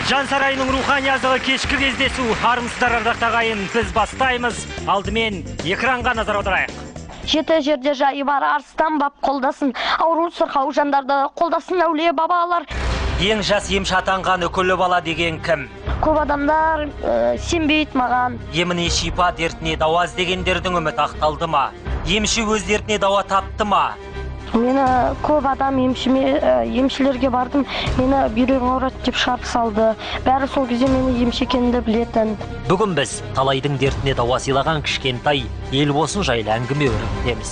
Жан сарайының рухани азығы кешкі кездесу. Армысыздар ардақты ағайын, біз бастаймыз. Алдымен экранға назар аударайық. Жеті жерде жайы бар арыстан бап қолдасын, ауру сырқау жандарды қолдасын әулие бабалар. Ең жас емші атанған үкілі бала деген кім? Көп адамдар сенбейді маған. Еміне шипа, дертіне дауа іздегендердің үміт ақталды ма? Емші өз дертіне дауа тапты ма? Мені көп адам емшілерге бардым, мені бүйрегім ауырады деп шығарып салды. Бәрі сол кезде мені емші екенімді білетін. Бүгін біз талайдың дертіне дауа сыйлаған кішкентай Елбосын жайлы әңгіме өрбітеміз.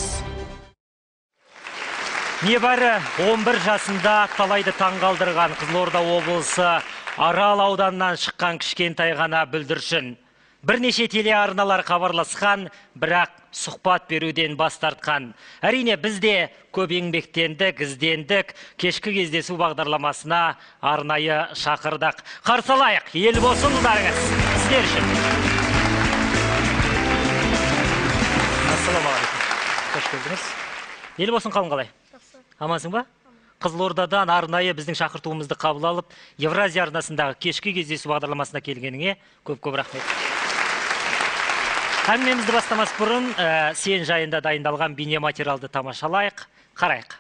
Небәрі 11 жасында талайды таңғалдырған Қызылорда облысы Арал ауданынан шыққан кішкентай ғана бүлдіршін. Бірнеше телеарналар хабарласқан, бірақ сұхбат беруден бас тартқан. Әрине бізде көп еңбектендік, іздендік, кешкі кездесу бағдарламасына арнайы шақырдық. Қарсы алайық, Елбосын ұлдарыңыз, сіздер үшін. Ассалаумағалейкум. Қош келдіңіз. Елбосын қалың қалай? Амансың ба? Қызылордадан арнайы біздің шақыртуымызды қабыл алып, Евразия арнасындағы кешкі кездесу бағдарламасына келгеніңе көп-көп рахмет. Әңгімемізді бастамас бұрын сен жайында дайындалған бейнематериалды тамашалайық, қарайық.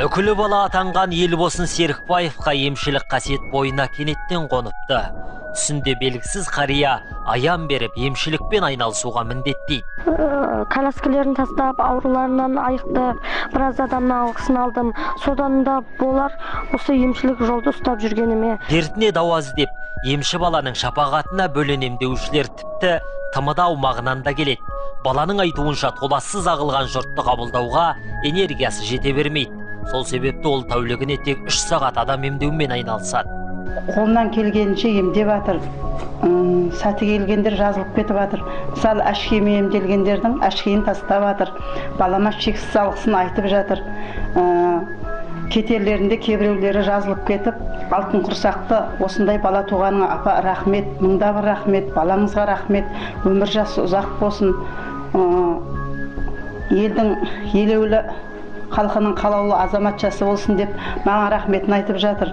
Үкілі бала атанған Елбосын Серікбаевқа емшілік қасиет бойына кенеттен қоныпты. Түсінде белгісіз қария аян беріп емшілікпен айналысуға міндеттейді. Коляскілерін тастап, ауруларынан айықтып, біраз адамнан алғысын алдым. Содан да болар осы емшілік жолды ұстап жүргеніме. Дертіне дауа іздеп, емші баланың шапағатына бөленем деушілер тіпті тмд аумағынан да келеді. Баланың айтуынша толассыз ағылған жұртты қабылдауға энергиясы жете бермейді. Сол себепті ол тәулігіне тек 3 сағат адам емдеумен айналысады. Қолынан келгенше емдеп жатыр. Сәті келгендер жазылып кетіп жатыр. Мысалы, әшкемен емделгендердің әшкейін тастап жатыр. Балама шексіз алғысын айтып жатыр. Кетерлерінде кейбіреулері жазылып кетіп, алтын құрсақты осындай бала туғаныңа апа рахмет, мыңда бір рахмет, балаңызға рахмет, өмір жасы ұзақ болсын, елдің елеулі халқының қалаулы азаматшасы болсын деп маған рахметін айтып жатыр.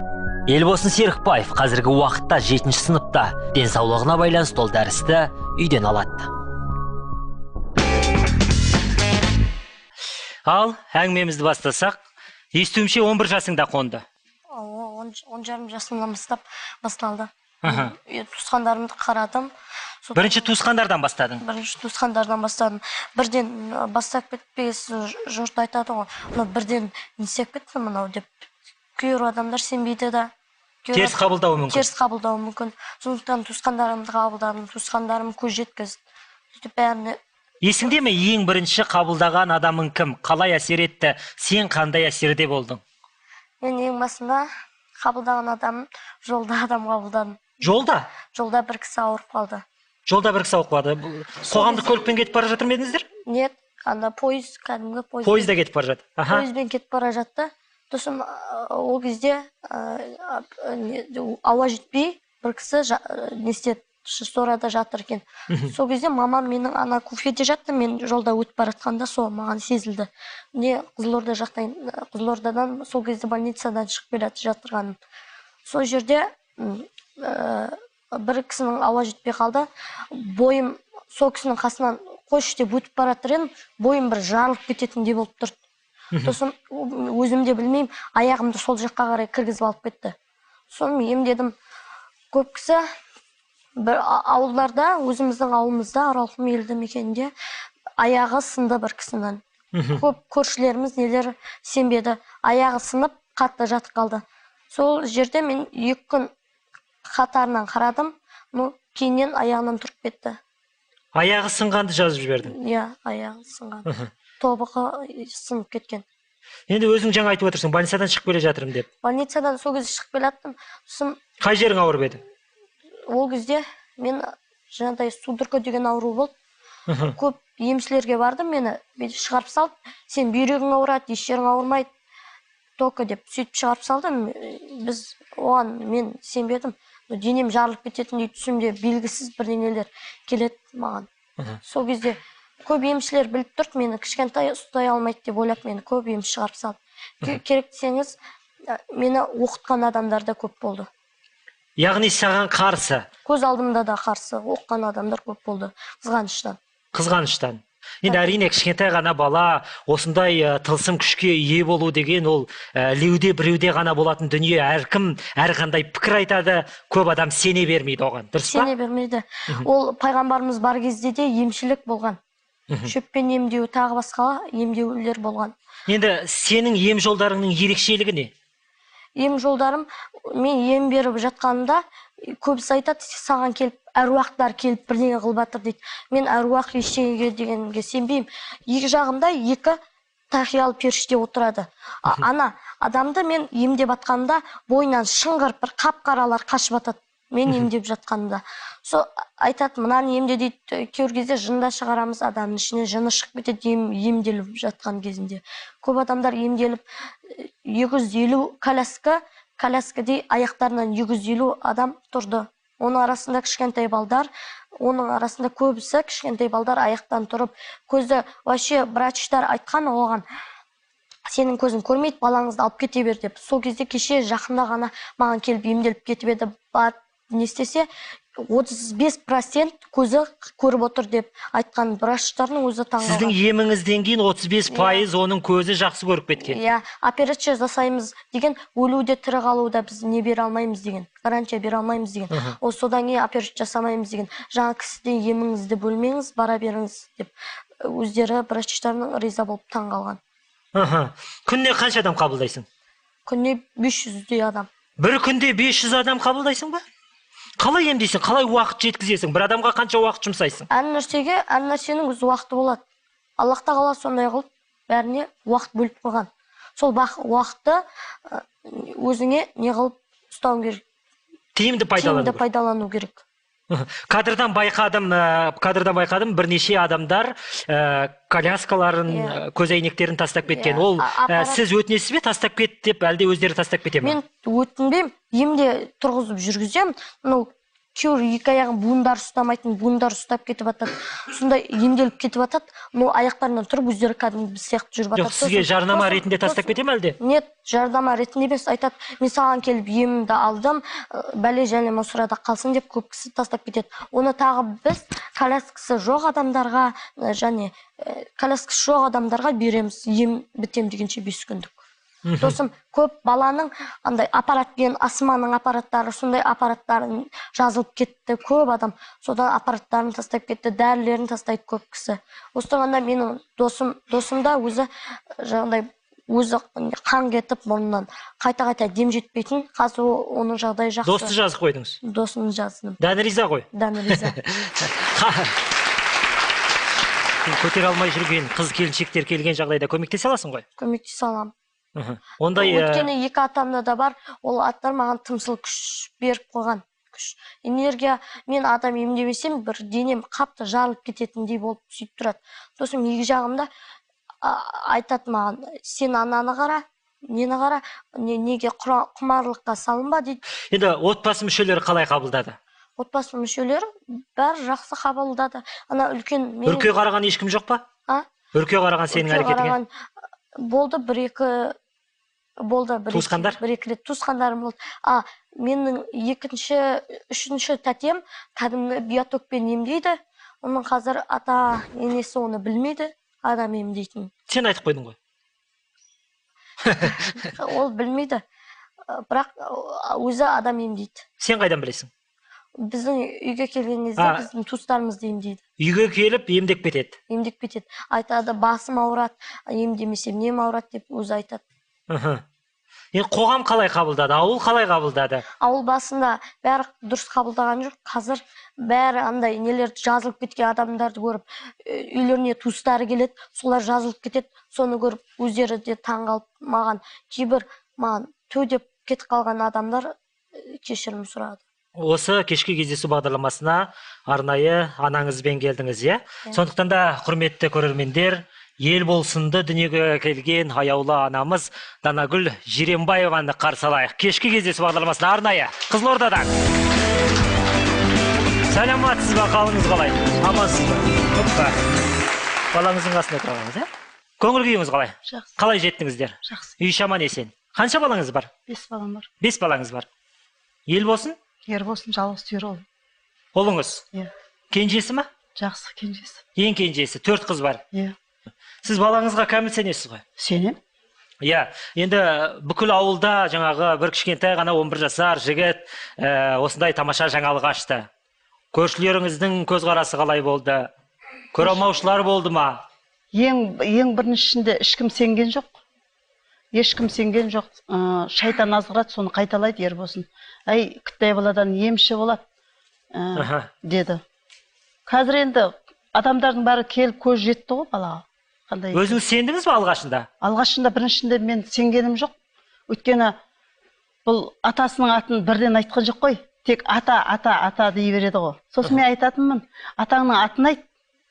Елбосын Серікбаев қазіргі уақытта 7-ші сыныпта, денсаулығына байланысты ол дәрісті үйден алады. Ал әңгімемізді бастасақ, естуімше 11 жасыңда қонды. 10 жасымнан басталды. Туысқандарымды қарадым. Бірінші туысқандардан бастадың? Бірінші туысқандардан бастадым. Бірден бастап кетпейсің, жұрт айтады ғой, бірден не істеп кетті мынау деп. Кейбір адамдар сенбейді да. Теріс қабылдауы мүмкін. Теріс қабылдауы мүмкін. Сондықтан туысқандарымды қабылдадым, туысқандарым көз жеткізді. Сөйтіп бәріне. Есіңде ме ең бірінші қабылдаған адамың кім? Қалай әсер етті? Сен қандай әсерде болдың? Мен ең басында қабылдаған адам жолда адам қабылдадым. Жолда? Жолда бір кісі ауырып қалды. Жолда бір кісі ауырып қалды. Қоғамдық көлікпен кетіп бара жатыр ма едіңіздер? Нет, анда пойыз, кәдімгі пойыз. Пойызда кетіп бара жатты. Пойызбен кетіп бара жатты. Сосын ол кезде ауа жетпей бір кісі не істеді, сорада жатыр екен. Сол кезде мамам менің ана куфеде жатты, мен жолда өтіп бара жатқанда сол маған сезілді. Не Қызылордадан сол кезде больницадан шығып келеді жатырғаным. Сол жерде бір кісінің ауа жетпей қалды. Бойым сол кісінің қасынан қойшы деп өтіп бара жатыр едім, бойым бір жарылып кететіндей болып тұрды. Сосын өзім де білмеймін, аяғымды сол жаққа қарай кіргізіп алып кетті. Соны емдедім. Көп кісі бір ауылдарда, өзіміздің ауылымызда, Аралқұм елді мекенінде аяғы сынды бір кісінің. Көп көршілеріміз нелер сенбеді. Аяғы сынып, қатты жатып қалды. Сол жерде мен 2 күн қатарынан қарадым, кейіннен аяғынан тұрып кетті. Аяғы сынғанды жазып жібердің? Иә, аяғы сынған. Тобығы сынып кеткен. Енді өзің жаңа айтып отырсың, больницадан шығып келе жатырмын деп. Больницадан сол кезде шығып келе жаттым. Қай жерің ауырып еді? Ол кезде мен жаңағыдай судорога деген ауру болды. Көп емшілерге бардым, мені шығарып салды. Сен бүйрегің ауырады, еш жерің ауырмайды. Только деп сөйтіп шығарып салды. Мен сенбедім. Денем жарылып кететіндей түсімде белгісіз бірдеңелер келеді маған. Сол кезде көп емшілер біліп тұрды, мені кішкентай ұстай алмайды деп ойлап, мені көп емші шығарып салды. Керек десеңіз, Мені оқытқан адамдар да көп болды. Яғни саған қарсы, Көз алдымда да қарсы оқыған адамдар көп болды, қызғаныштан. қызғаныштан. Енді әрине кішкентай ғана бала осындай тылсым күшке ие болу деген ол леуде біреуде ғана болатын дүние. Әркім әрқандай пікір айтады, көп адам сене бермейді оған. Дұрыс па? Сене бермейді. Ол пайғамбарымыз бар кезде де емшілік болған. Шөппен емдеу, тағы басқа емдеулер болған. Енді сенің ем жолдарыңның ерекшелігі не? Ем жолдарым, мен ем беріп жатқанымда көбісі айтады, саған келіп әруақтар келіп бірдеңе қылып жатыр дейді. Мен әруақ ештеңеге дегенге сенбеймін. Екі жағымда екі тақиялы періште отырады. Ана адамды мен емдеп жатқанымда бойынан шыңғыр бір қап-қаралар қашып жатады. Мен емдеп жатқанымда. Сол айтады, мынаны емде дейді, кейбір кезде жында шығарамыз, адамның ішіне жыны шығып кетеді емделіп жатқан кезінде. Көп адамдар емделіп 250 коляскадей аяқтарынан 250 адам тұрды. Оның арасында кішкентай балдар, оның арасында көбісі кішкентай балдар аяқтан тұрып, көзі вообще врачтар айтқан оған, сенің көзің көрмейді, балаңызды алып кете бер деп. Сол кезде кеше жақында ғана маған келіп емделіп кетіп еді. Не істесе 35% көзі көріп отыр деп айтқан врачтардың өзі таңғалған. Сіздің еміңізден кейін 35% оның көзі жақсы көріп кеткен. Иә, операция жасаймыз деген, өлуде тірі қалуда біз не бере алмаймыз деген, гарантия бере алмаймыз деген. Содан кейін операция жасамаймыз деген. Жаңа кісіден еміңізді бөлмеңіз, бара беріңіз деп өздері врачтардың риза болып таңғалған. Күнде қанша адам қабылдайсың? Күнде 500 адам. Бір күнде 500 адам қабылдайсың ба? Қалай емдейсің, қалай уақыт жеткізесің? Бір адамға қанша уақыт жұмсайсың? Әр нәрсенің өз уақыты болады. Аллах тағала сондай қылып бәріне уақыт бөліп қойған. Сол уақытты өзіңе не қылып ұстау керек? Тиімді пайдалану керек. Кадрдан байқадым, бірнеше адамдар коляскаларын, көзәйнектерін тастап кеткен. Ол сіз өтінесіз бе тастап кет деп, әлде өздері тастап кете ме? Мен өтінбеймін, емде тұрғызып жүргіземін. Кейбір екі аяғын буындар ұстамайтын, буындар ұстап кетіп жатады. Сондай емделіп кетіп жатады. Аяқтарынан тұрып өздері кәдімгі біз сияқты жүріп жатады. Жоқ, сізге жарнама ретінде тастап кете ме әлде? Нет, жарнама ретінде емес, айтады, мен саған келіп емімді алдым, бәле және мұсырада қалсын деп көп кісі тастап кетеді. Оны тағы біз коляскасы жоқ адамдарға береміз, ем бітем дегенше 5 күндік. Досым, көп баланың андай аппаратпен, асманың аппараттары, сондай аппараттарын жазылып кетті, көп адам содан аппараттарын тастап кетті, дәрілерін тастайды көп кісі. Осылайғанда менің досымда өзі қан кетіп мұрнынан қайта дем жетпейтін, қазір оның жағдайы жақсы. Досты жазып қойдыңыз? Досын жаздым. Дәні риза ғой? Дәні риза. Көтере алмай жүрген қыз келіншектер келген жағдайда көмектесе аласың ғой? Көмектесе аламын. Өйткені екі атамда да бар, ол аттар маған тымсыл күш беріп қойған. Энергия, мен адам емдемесем, бір денем қапты жарылып кететіндей болып сөйтіп тұрады. Сосын екі жағымда айтады маған, сен ананы қара, нені қара, неге құмарлыққа салынба дейді. Енді отбасы мүшелері қалай қабылдады? Отбасы мүшелері бәрі жақсы қабылдады. Үрке қараған ешкім жоқ па? Үрке қараған сенің әрекетіңе? Болды туысқандар? Бір-екі рет туысқандарым болды. Менің үшінші тәтем кәдімгі биотокпен емдейді. Оның қазір ата енесі оны білмейді, адам емдейтін. Сен айтып қойдың ғой? Ол білмейді, бірақ өзі адам емдейді. Сен қайдан білесің? Біздің үйге келген кезде біздің туыстарымызды емдейді. Үйге келіп емдеп кетеді? Емдеп кетеді. Айтады, басым ауырады, емдемесем нем ауырады деп өзі айтады. Енді қоғам қалай қабылдады, ауыл қалай қабылдады? Ауыл басында бәрі дұрыс қабылдаған жоқ. Қазір бәрі андай нелер жазылып кеткен адамдарды көріп, үйлеріне туыстары келеді, солар жазылып кетеді. Соны көріп, өздері де таңғалып, кейбір төдеп кетіп қалған адамдар кешірім сұрады. Осы кешкі кездесу бағдарламасына арнайы анаңызбен келдіңіз, иә? Сондықтан да құрметті көрермендер, ел болсынды дүниеге келген аяулы анамыз Данагүл Жиренбаеваны қарсы алайық. Кешкі кездесу бағдарламасына арнайы Қызылордадан. Сәлематсыз ба, қалыңыз қалай? Амансыз ба? Балаңыздың қасында тұрғаныңыз, иә? Көңіл күйіңіз қалай? Жақсы. Қалай жеттіңіздер? Жақсы. Үй шаман есен? Қанша балаңыз бар? 5 балам бар. 5 балаңыз бар. Ел болсын? Ер болсын, жалғыз түйір ол. Ұлыңыз? Иә. Кенжесі ма? Жақсы кенжесі. Ең кенжесі, 4 қыз бар. Иә. Сіз балаңызға кәміл сенесіз ғой? Сенем. Иә, енді бүкіл ауылда жаңағы бір кішкентай ғана 11 жасар жігіт осындай тамаша жаңалық ашты. Көршілеріңіздің көзқарасы қалай болды? Көреалмаушылар болды ма? Ең біріншісінде ешкім сенген жоқ. Ешкім сенген жоқ. Шайтан азғырады, соны қайталайды ер болсын. Әй, кіттай баладан емші болады, деді. Қазір енді адамдардың бәрі келіп көз жетті ғой балаға. Өзіңіз сендіңіз бе алғашында? Алғашында біріншінде мен сенгенім жоқ. Өйткені бұл атасының атын бірден айтқан жоқ қой. Тек ата дей береді ғой. Сосын мен айтатынмын, атаңның атын айт.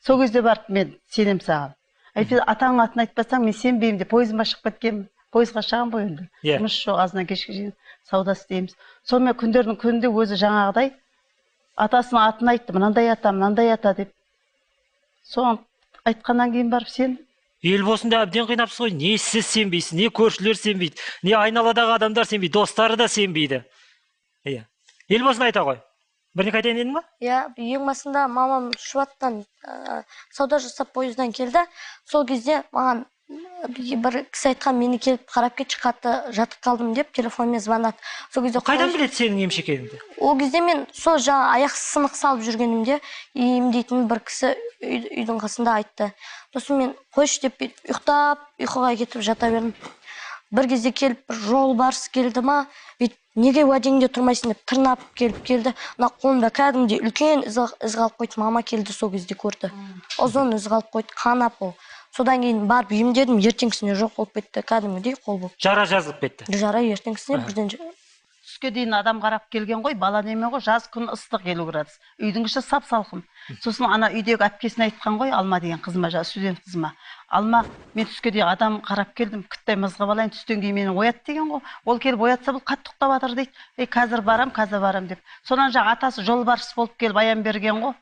Сол кезде барып мен сенем саған. Әйтпесе атаңның атын айтпасаң мен сенбеймін деп пойызыма шығып кеткенмін. Пойызға шығам ғой енді. Жұмыс жоқ, азынан кешке дейін сауда істейміз. Сонымен күндердің күнінде өзі жаңағыдай атасының атын айтты, мынандай ата деп. Соны айтқаннан кейін барып сен. Ел болсында әбден қинапсыз ғой. Не сіз сенбейсіз, не көршілер сенбейді, не айналадағы адамдар сенбейді, достары да сенбейді. Иә. Ел болсын айта ғой. Бірнеке айтайын дедің ба? Иә, ең басында мамам Шуаттан сауда жасап пойыздан келді. Сол кезде маған бір кісі айтқан, мені келіп қарап кетші, қатты жатып қалдым деп телефонмен звонады. Сол кезде қайдан біледі сенің емші екеніңді? Ол кезде мен сол жаңа аяқ сынық салып жүргенімде емдейтін бір кісі үйдің қасында айтты. Сосын мен қойшы деп ұйықтап, ұйқыға кетіп жата бердім. Бір кезде келіп бір жолбарыс келді ма, неге уәдеңде тұрмайсың деп тырнап келді. Мына қолымда кәдімгідей үлкен із қалып қойды. Мама келді, сол кезде көрді. Ұзын із қалып қойды, қанап ол. Содан кейін барып емдедім, ертеңгісіне жоқ болып кетті, кәдімгідей қол болып. Жара жазылып кетті. Жара ертеңгісіне бірден. Түске дейін адам қарап келген ғой, бала неме ғой, жаз күн ыстық 50 градус. Үйдің іші сап-салқын. Сосын ана үйдегі әпкесіне айтқан ғой, Алма деген қызыма, студент қызыма. Алма, мен түске дейін адам қарап келдім, кіттай мызғып алайын, түстен кейін мені оят деген ғой. Ол келіп оятса, бұл қатты ұйықтап жатыр дейді. Қазір барам деп. Сонан жаңа атасы жолбарыс болып келіп аян берген ғой.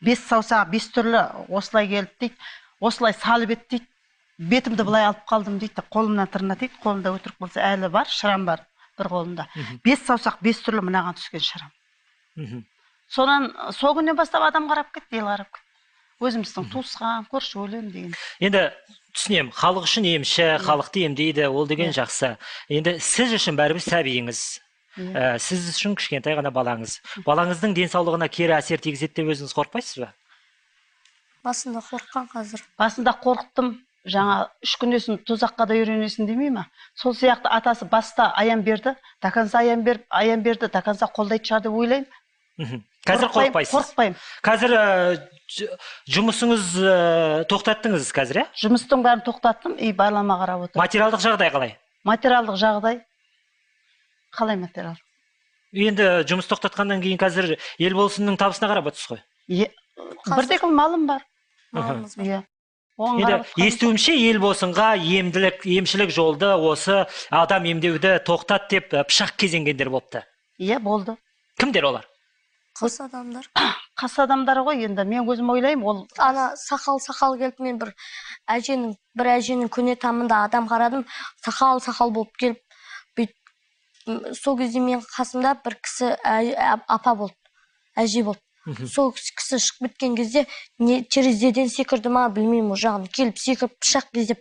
5 саусағы 5 түрлі осылай келді дейді. Осылай салып ет дейді. Бетімді былай алып қалдым дейді. Қолымнан тырнап дейді. Қолымда өтірік болса әлі бар, шырам бар бір қолымда. 5 саусақ 5 түрлі мынаған түскен шырам. Сонан сол күннен бастап адам қарап кетті, ел қарап кетті. Өзіміздің туысқан, көрші өлем деген. Енді түсінем, халық үшін емші, халықты емдейді, ол деген жақсы. Енді сіз үшін бәрібір сәбиіңіз. Сіз үшін кішкентай ғана балаңыз. Балаңыздың денсаулығына кері әсер тигізеді деп өзіңіз қорықпайсыз ба? Басында қорыққан қазір. Басында қорықтым. Жаңа 3 күннесін тозаққа да үйренесің демей ма? Сол сияқты атасы баста аян берді, тақанса аян берді, тақанса қолдайды шығар деп ойлаймын. Қазір қорықпайсыз? Қорықпаймын. Қазір жұмысыңыз тоқтаттыңыз қазір, ә? Жұмыстың бәрін тоқтаттым, байлама қарап отыр. Материалдық жағдай қалай? Материалдық жағдай қалай материал? Енді жұмыс тоқтатқаннан кейін қазір ел болсынның табысына қарап отырсыз ғой? Бірдегі малым бар. Иә. Енді естуімше ел болсынға емшілік жолды осы адам емдеуді тоқтат деп пышақ кезенгендер болыпты. Иә, болды. Кімдер олар? Қас адамдар. Қас адамдар ғой, енді мен өзім ойлаймын, ол ана сақал келіп, мен бір әженің көне тамында адам қарадым, сақал болып келіп, сол кезде мен қасымда бір кісі апа болды, әже болды. Сол кісі шығып кеткен кезде терезеден секірді ма, білмеймін, о жағын келіп секіріп пышақ кезеп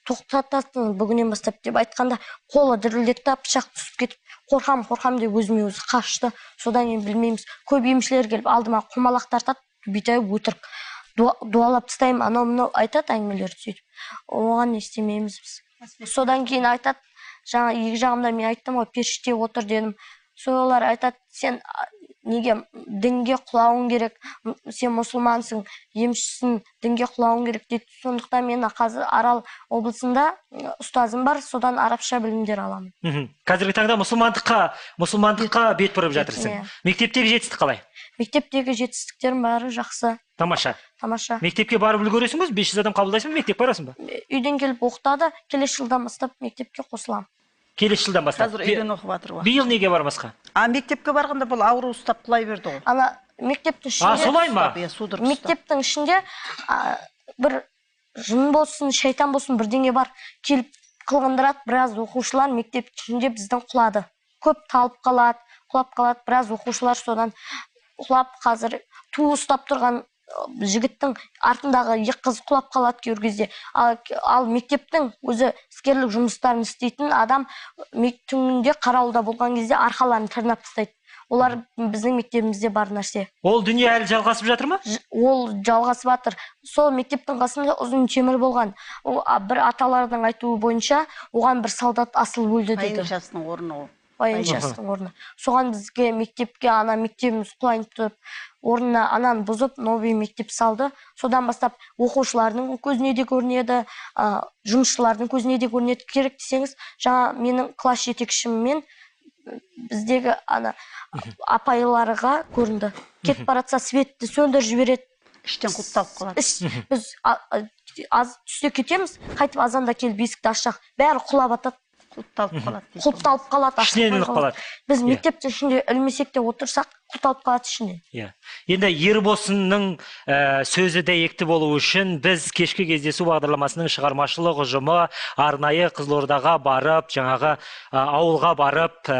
тоқтатасың бүгіннен бастап деп айтқанда, қолы дірілдетті, пышақ түсіп кетіп, қорқам деп өзіме өзі қашты. Содан кейін білмейміз, көп емшілер келіп алдыма құмалақ тартады, бүйтіп өтірік дуалап тастаймын, анау айтады әңгімелерді сөйтіп. Оған не істемейміз біз. Содан кейін айтады, жаңа екі жағымда мен айттым ғой, періште отыр дедім. Солар айтады, сен неге дінге құлауың керек, сен мұсылмансың, емшісің, дінге құлауың керек дейді. Сондықтан мен қазір Арал облысында ұстазым бар, содан арабша білімдер аламын. Қазіргі таңда мұсылмандыққа бет бұрып жатырсың. Мектептегі жетістік қалай? Мектептегі жетістіктерім бәрі жақсы. Тамаша. Мектепке барып үлгересің бе? 500 адам қабылдайсың ба? Мектеп барасың ба? Үйден келіп оқытады, келесі жылдан бастап мектепке қосыламын. Келесі жылдан бастап. Қазір үйден оқып жатыр ғой. Биыл неге бармасқа? Мектепке барғанда бұл ауру ұстап құлай берді ғой. Ана мектептің ішінде. Солай ма? Мектептің ішінде бір жын болсын, шайтан болсын, бірдеңе бар, келіп қылғындырады, біраз оқушылар мектеп ішінде біздің құлады. Көп талып қалады, құлап қалады, біраз оқушылар содан құлап, қазір ту ұстап тұрған жігіттің артындағы екі қыз құлап қалады кейбір кезде. Ал мектептің өзі іскерлік жұмыстарын істейтін адам түнінде қарауылда болған кезде арқаларын тырнап тастайды. Олар біздің мектебімізде бар нәрсе. Ол дүние әлі жалғасып жатыр ма? Ол жалғасып жатыр. Сол мектептің қасында ұзын темір болған. Бір аталардың айтуы бойынша, оған бір солдат асылып өлді дейді. Баяншасының орны ол. Баяншасының орны. Соған бізге мектепке мектебіміз құлайын тұрып, орнына ананы бұзып, новый мектеп салды. Содан бастап оқушылардың көзіне де көрінеді, жұмысшылардың көзіне де көрінеді. Керек десеңіз, жаңа менің класс жетекшіммен біздегі апайларға көрінді. Кетіп баратса светті сөндіріп жібереді. Іштен құлыпталып қалады. Біз аз түсте кетеміз, қайтып азанда келіп есікті ашсақ, бәрі құлап атады. Құлыпталып қалады. Ішінен іліп қалады. Біз мектептің ішінде ілмесек те отырсақ, құлыпталып қалады ішінен. Енді Ербосынның сөзі дәйекті болу үшін біз кешкі кездесу бағдарламасының шығармашылық ұжымы арнайы Қызылордаға барып, жаңағы ауылға барып,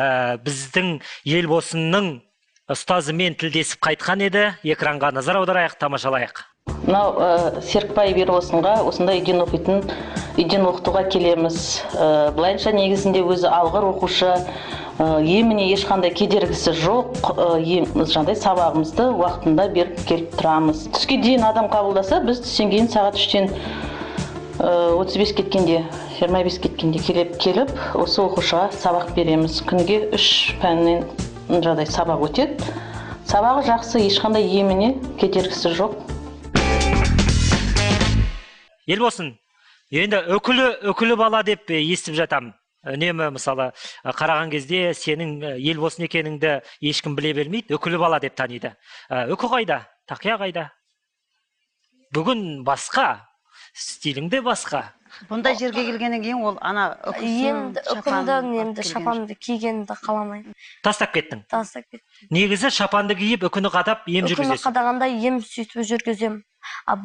біздің Елбосынның ұстазымен тілдесіп қайтқан еді. Экранға назар аударайық, тамашалайық. Мынау Серікбай Ербосынға осындай үйден оқытуға келеміз. Былайынша негізінде өзі алғыр оқушы, еміне ешқандай кедергісі жоқ, жаңағыдай сабағымызды уақытында беріп келіп тұрамыз. Түске дейін адам қабылдаса, біз түстен кейін сағат 3-тен 35 кеткенде, 25 кеткенде келіп, осы оқушыға сабақ береміз. Күнге 3 пәннен жаңағыдай сабақ өтеді. Сабағы жақсы, ешқандай еміне кедергісі жоқ. Елбосын, енді өкілі бала деп естіп жатам. Үнемі мысалы қараған кезде сенің Елбосын екеніңді ешкім біле бермейді, өкілі бала деп таниды. Өкі қайда? Тақия қайда? Бүгін басқа, стиліңде басқа. Бұндай жерге келгеннен кейін ол үкімді шапанды кигенді қаламаймын. Тастап кеттің? Тастап кеттім. Негізі шапанды киіп, үкіні қадап ем жүргізесің? Үкіні қадағанда ем сөйтіп жүргізем.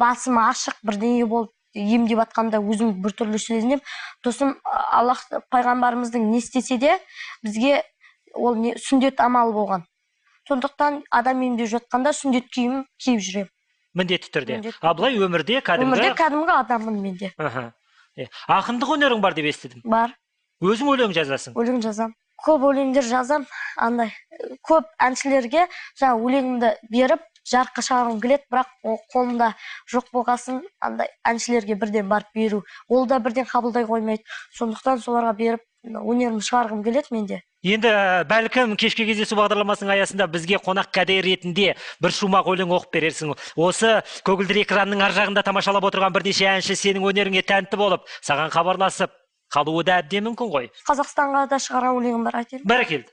Басым ашық бірдеңе болып емдеп атқанда өзім біртүрлі сезінем. Сосын Аллах пайғамбарымыздың не істесе де бізге ол сүндет амалы болған. Сондықтан адам емдеп жатқанда сүндет киім киіп жүрем. Міндетті түрде. Былай өмірде кәдімгі адаммын менде. Ақындық өнерің бар деп естідім. Бар. Өзің өлең жазасың? Өлең жазам. Көп өлеңдер жазам. Көп әншілерге жаңа өлеңімді беріп жарыққа шығарғым келеді, бірақ қолымда жоқ болғасын, әншілерге бірден барып беру. Ол да бірден қабылдай қоймайды. Сондықтан соларға беріп өнерімді шығарғым келеді менде. Енді бәлкім кешкі кездесу бағдарламасының аясында бізге қонақ кәде ретінде бір шумақ өлең оқып берерсің. Осы көгілдір экранның ар жағында тамашалап отырған бірнеше әнші сенің өнеріңе тәнті болып, саған хабарласып қалуы да әбден мүмкін ғой. Қазақстанға да шығарған өлеңім бар, айтайын. Бәрекелді.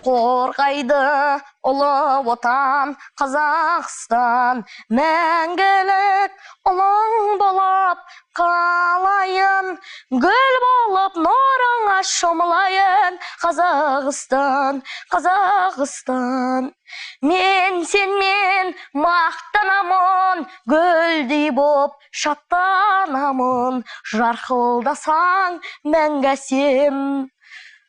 Қорғайды ұлы отан Қазақстан, мәңгілік ұлың болып қалайын, гүл болып нұрыңа шомылайын. Қазақстан, Қазақстан, мен сенмен мақтанамын, гүлдей боп шаттанамын, жарқылдасаң мәңгі әсем.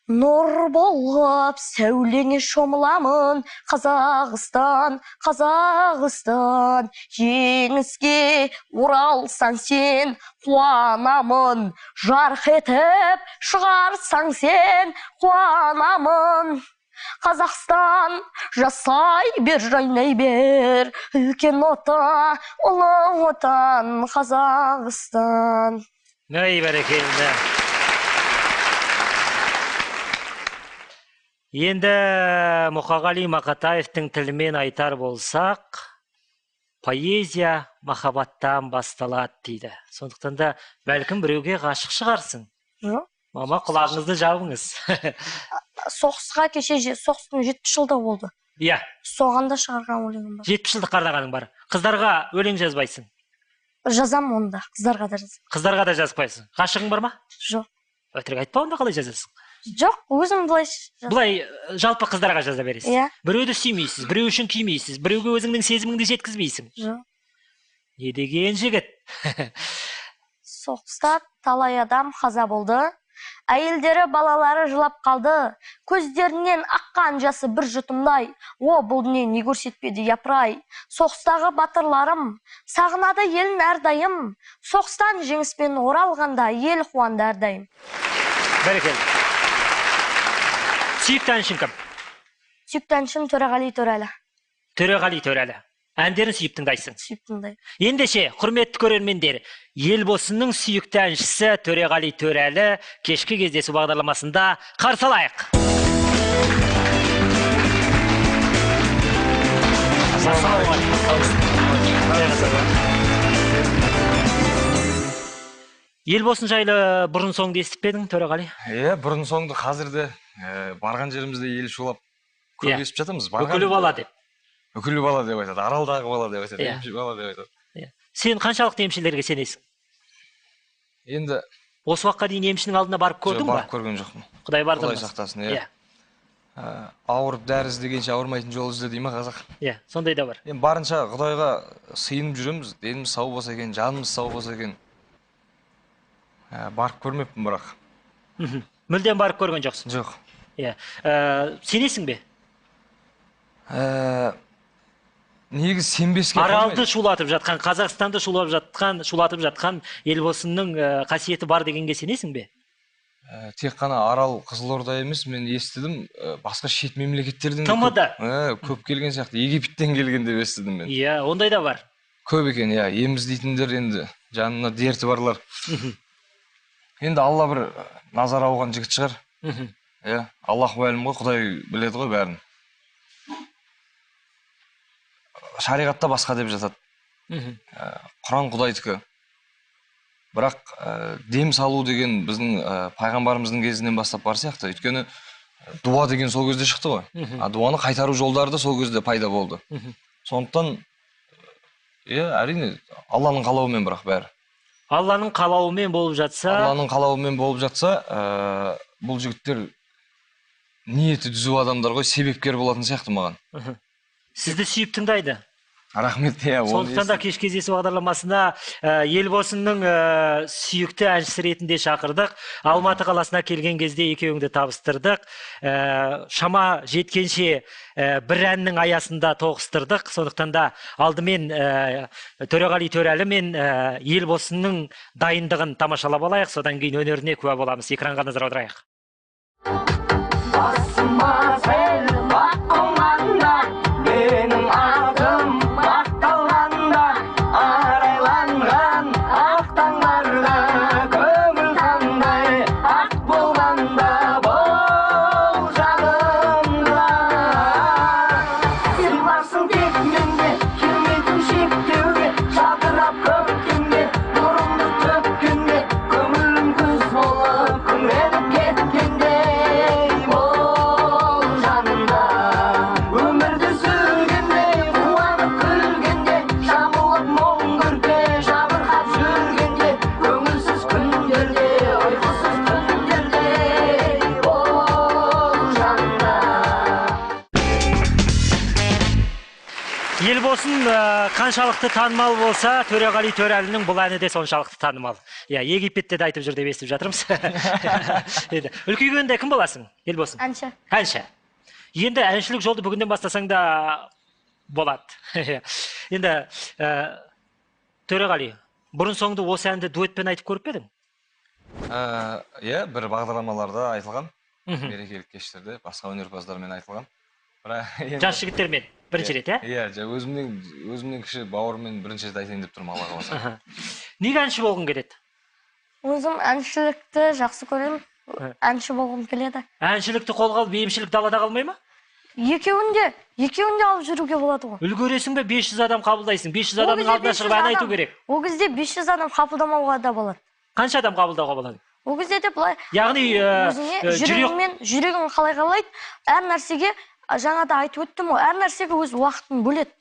Нұр болып сәулеңе шомыламын, Қазақстан, Қазақстан, жеңіске оралсаң сен, қуанамын, жарқ етіп шығарсаң сен, қуанамын. Қазақстан, жасай бер, жайнай бер, үлкен ота, ұлы отан, Қазақстан. Бәрекелді. Енді Мұқағали Мақатаевтың тілімен айтар болсақ, поэзия махаббаттан басталады дейді. Сондықтан да бәлкім біреуге ғашық шығарсың. Мама, құлағыңызды жабыңыз. Соғысқа соғыстың 70 жылда болды. Иә. Соғанда шығарған өлеңім бар. 70 жылдық қардағаның бар. Қыздарға өлең жазбайсың? Жазам онда, қыздарға да жазам. Қыздарға да жазбайсың. Ғашығың бар ма? Жоқ. Өтірік айтпа, онда қалай жазасың? Жоқ, өзім былай жалпы қыздарға жаза бересіз. Иә. Біреуді сүймейсіз, біреу үшін күймейсіз, біреуге өзіңнің сезіміңді жеткізбейсің. Жоқ. Не деген жігіт? соғыста талай адам қаза болды. Әйелдері, балалары жылап қалды. Көздерінен аққан жасы бір жұтымдай. О, бұл дүние не көрсетпеді япырай. Соғыстағы батырларым сағынады елін әрдайым. Соғыстан жеңіспен оралғанда ел қуанды әрдайым. Бәрекелді. Сүйікті әншің кім? Сүйікті әншім Төреғали Төрәлі. Төреғали Төрәлі. Әндерін сүйіп тыңдайсың. Сүйіп тыңдаймын. Ендеше, құрметті көрермендер, Елбосынның сүйікті әншісі Төреғали Төрәлі кешкі кездесу бағдарламасында қарсы алайық. Елбосын жайлы бұрын соңды естіп пе едің, Төреғали? Бұрын соңды қазірде барған жерімізде ел шулап көп естіп жатырмыз. Үкілі бала деп. Үкілі бала деп айтады, аралдағы бала деп айтады, емші бала деп айтады. Сен қаншалықты емшілерге сенесің? Енді осы уақытқа дейін емшінің алдына барып көрдің ба? Барып көрген жоқпын. Құдай барды Құдай сақтасын, ауырып дәрі іздегенше ауырмайтын жол ізде дей ма қазақ? Сондай да бар. Енді барынша Құдайға сыйынып жүреміз, деніміз сау болса екен, жанымыз сау болса екен. Барып көрмеппін бірақ. Мүлдем барып көрген жоқсың? Жоқ. Сенесің бе? Негіз сенбеске Аралды шулатып жатқан, Қазақстанды шулатып жатқан Елбосынның қасиеті бар дегенге сенесің бе? Тек қана Арал, Қызылорда емес, мен естідім, басқа шет мемлекеттерден көп келген сияқты, Египеттен келген деп естідім мен. Ондай да бар. Көп екен, еміз дейтіндер енді жанына дерті барлар. Енді Алла бір назар ауған жігіт шығар. Аллах мәлім ғой, Құдай біледі ғой бәрін. Шариғатта басқа деп жатады. Құран Құдайдікі. Бірақ дем салу деген біздің пайғамбарымыздың кезінен бастап бар сияқты. Өйткені дуа деген сол кезде шықты ғой. Дуаны қайтару жолдары да сол кезде пайда болды. Сондықтан, әрине, Алланың қалауымен бірақ бәрі. Алланың қалауымен болып жатса, бұл жігіттер ниеті түзу адамдар ғой, себепкер болатын сияқты маған. Сізді сүйіп тыңдайды. Рахмет. Сондықтан да кеш кездесу бағдарламасына Елбосынның сүйікті әншісі ретінде шақырдық. Алматы қаласына келген кезде екеуіңді табыстырдық. Шама жеткенше бір әннің аясында тоғыстырдық. Сондықтан да алдымен Төреғали Төрәлі мен Елбосынның дайындығын тамашалап алайық. Содан кейін өнеріне куә боламыз. Экранға назар аударайық. Менің атым мақталғанда, арайланған ақ таңдарда, көңіл қандай ақ болғанда, бол жанымда. Сен барсың тек менде, келмейтін шектеуге, жадырап көктемде, нұрымды төккенде, көңілім күз болып күңреніп кеткенде, бол жанымда. Өмірді Елбосын қаншалықты танымал болса, Төреғали Төрәлінің бұл әні де соншалықты танымал. Египетте де айтып жүр деп естіп жатырмыз. Үлкейгенде кім боласың, Елбосын? Әнші. Әнші. Енді әншілік жолды бүгінден бастасаң да болады. Енді Төреғали, бұрын соңды осы әнді дуэтпен айтып көріп пе едің? Бір бағдарламаларда айтылған, мерекелік кештерде, басқа өнерпаздармен айтылған. Жас жігіттермен бірінші рет, өзімнің кіші бауырымен бірінші рет айтайын деп тұрмын, Алла қаласа. Неге әнші болғың келеді? Өзім әншілікті жақсы көремін, әнші болғым келеді. Әншілікті қолға алып, емшілік далада қалмай ма? Екеуінде алып жүруге болады ғой. Үлгересің бе, 500 адам қабылдайсың, 500 адамның алдына шығып ән айту керек. Ол кезде 500 адам қабылдамауға да болады. Қанша адам қабылдауға болады? Ол кезде де былай, яғни жүрегің қалай қалайды, әр нәрсеге жаңада айтып өттім ғой, әр нәрсеге өз уақытын бөледі.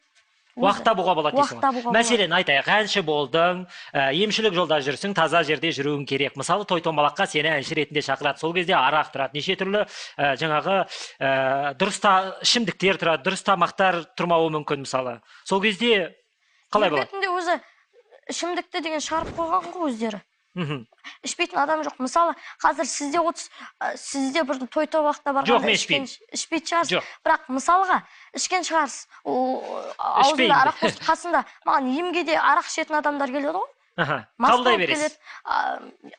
Уақыт табуға болады дейсің. Мәселен айтайық, әнші болдың, емшілік жолда жүрсің, таза жерде жүруің керек. Мысалы, той-томалаққа сені әнші ретінде шақырады. Сол кезде арақ тұрады, неше түрлі жаңағы дұрыс ішімдіктер тұрады, дұрыс тамақтар тұрмауы мүмкін мысалы. Сол кезде қалай болады? Өзі ішімдікті деген шығарып қойған ғой өздері. Ішпейтін адам жоқ. Мысалы, қазір сізде бір той тобақта барғанда Жоқ, мен ішпеймін. ішпейтін шығарсыз. Жоқ. Бірақ мысалға ішкен шығарсыз. Аузында арақ қосып қасында. Маған емге де арақ ішетін адамдар келеді ғой. Қабылдай бересіз.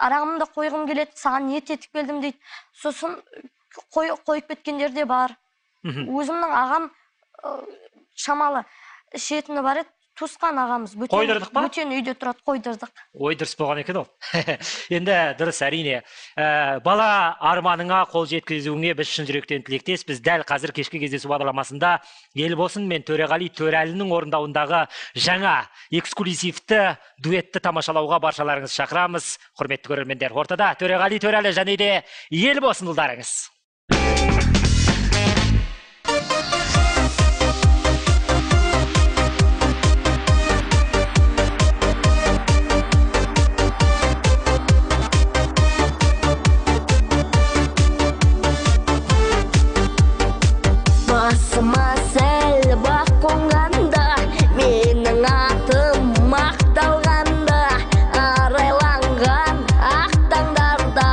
Арағымды қойғым келеді, саған ниет етіп келдім дейді. Сосын қойып кеткендер де бар. Өзімнің ағам шамалы ішетіні бар еді. Туысқан ағамыз. Қойдырдық па? Бөтен үйде тұрады, қойдырдық. Ой, дұрыс болған екен ол. Енді дұрыс, әрине. Бала арманыңа қол жеткізуіңе біз шын жүректен тілектес. Біз дәл қазір кешкі кездесу бағдарламасында Елбосын мен Төреғали Төрәлінің орындауындағы жаңа эксклюзивті дуэтті тамашалауға баршаларыңыз шақырамыз. Құрметті көрермендер, ортада Төреғали Төрәлі және де Елбосын ұлдарыңыз. Басыма сәл бақ қонғанда, менің атым мақталғанда, арайланған ақ таңдарда,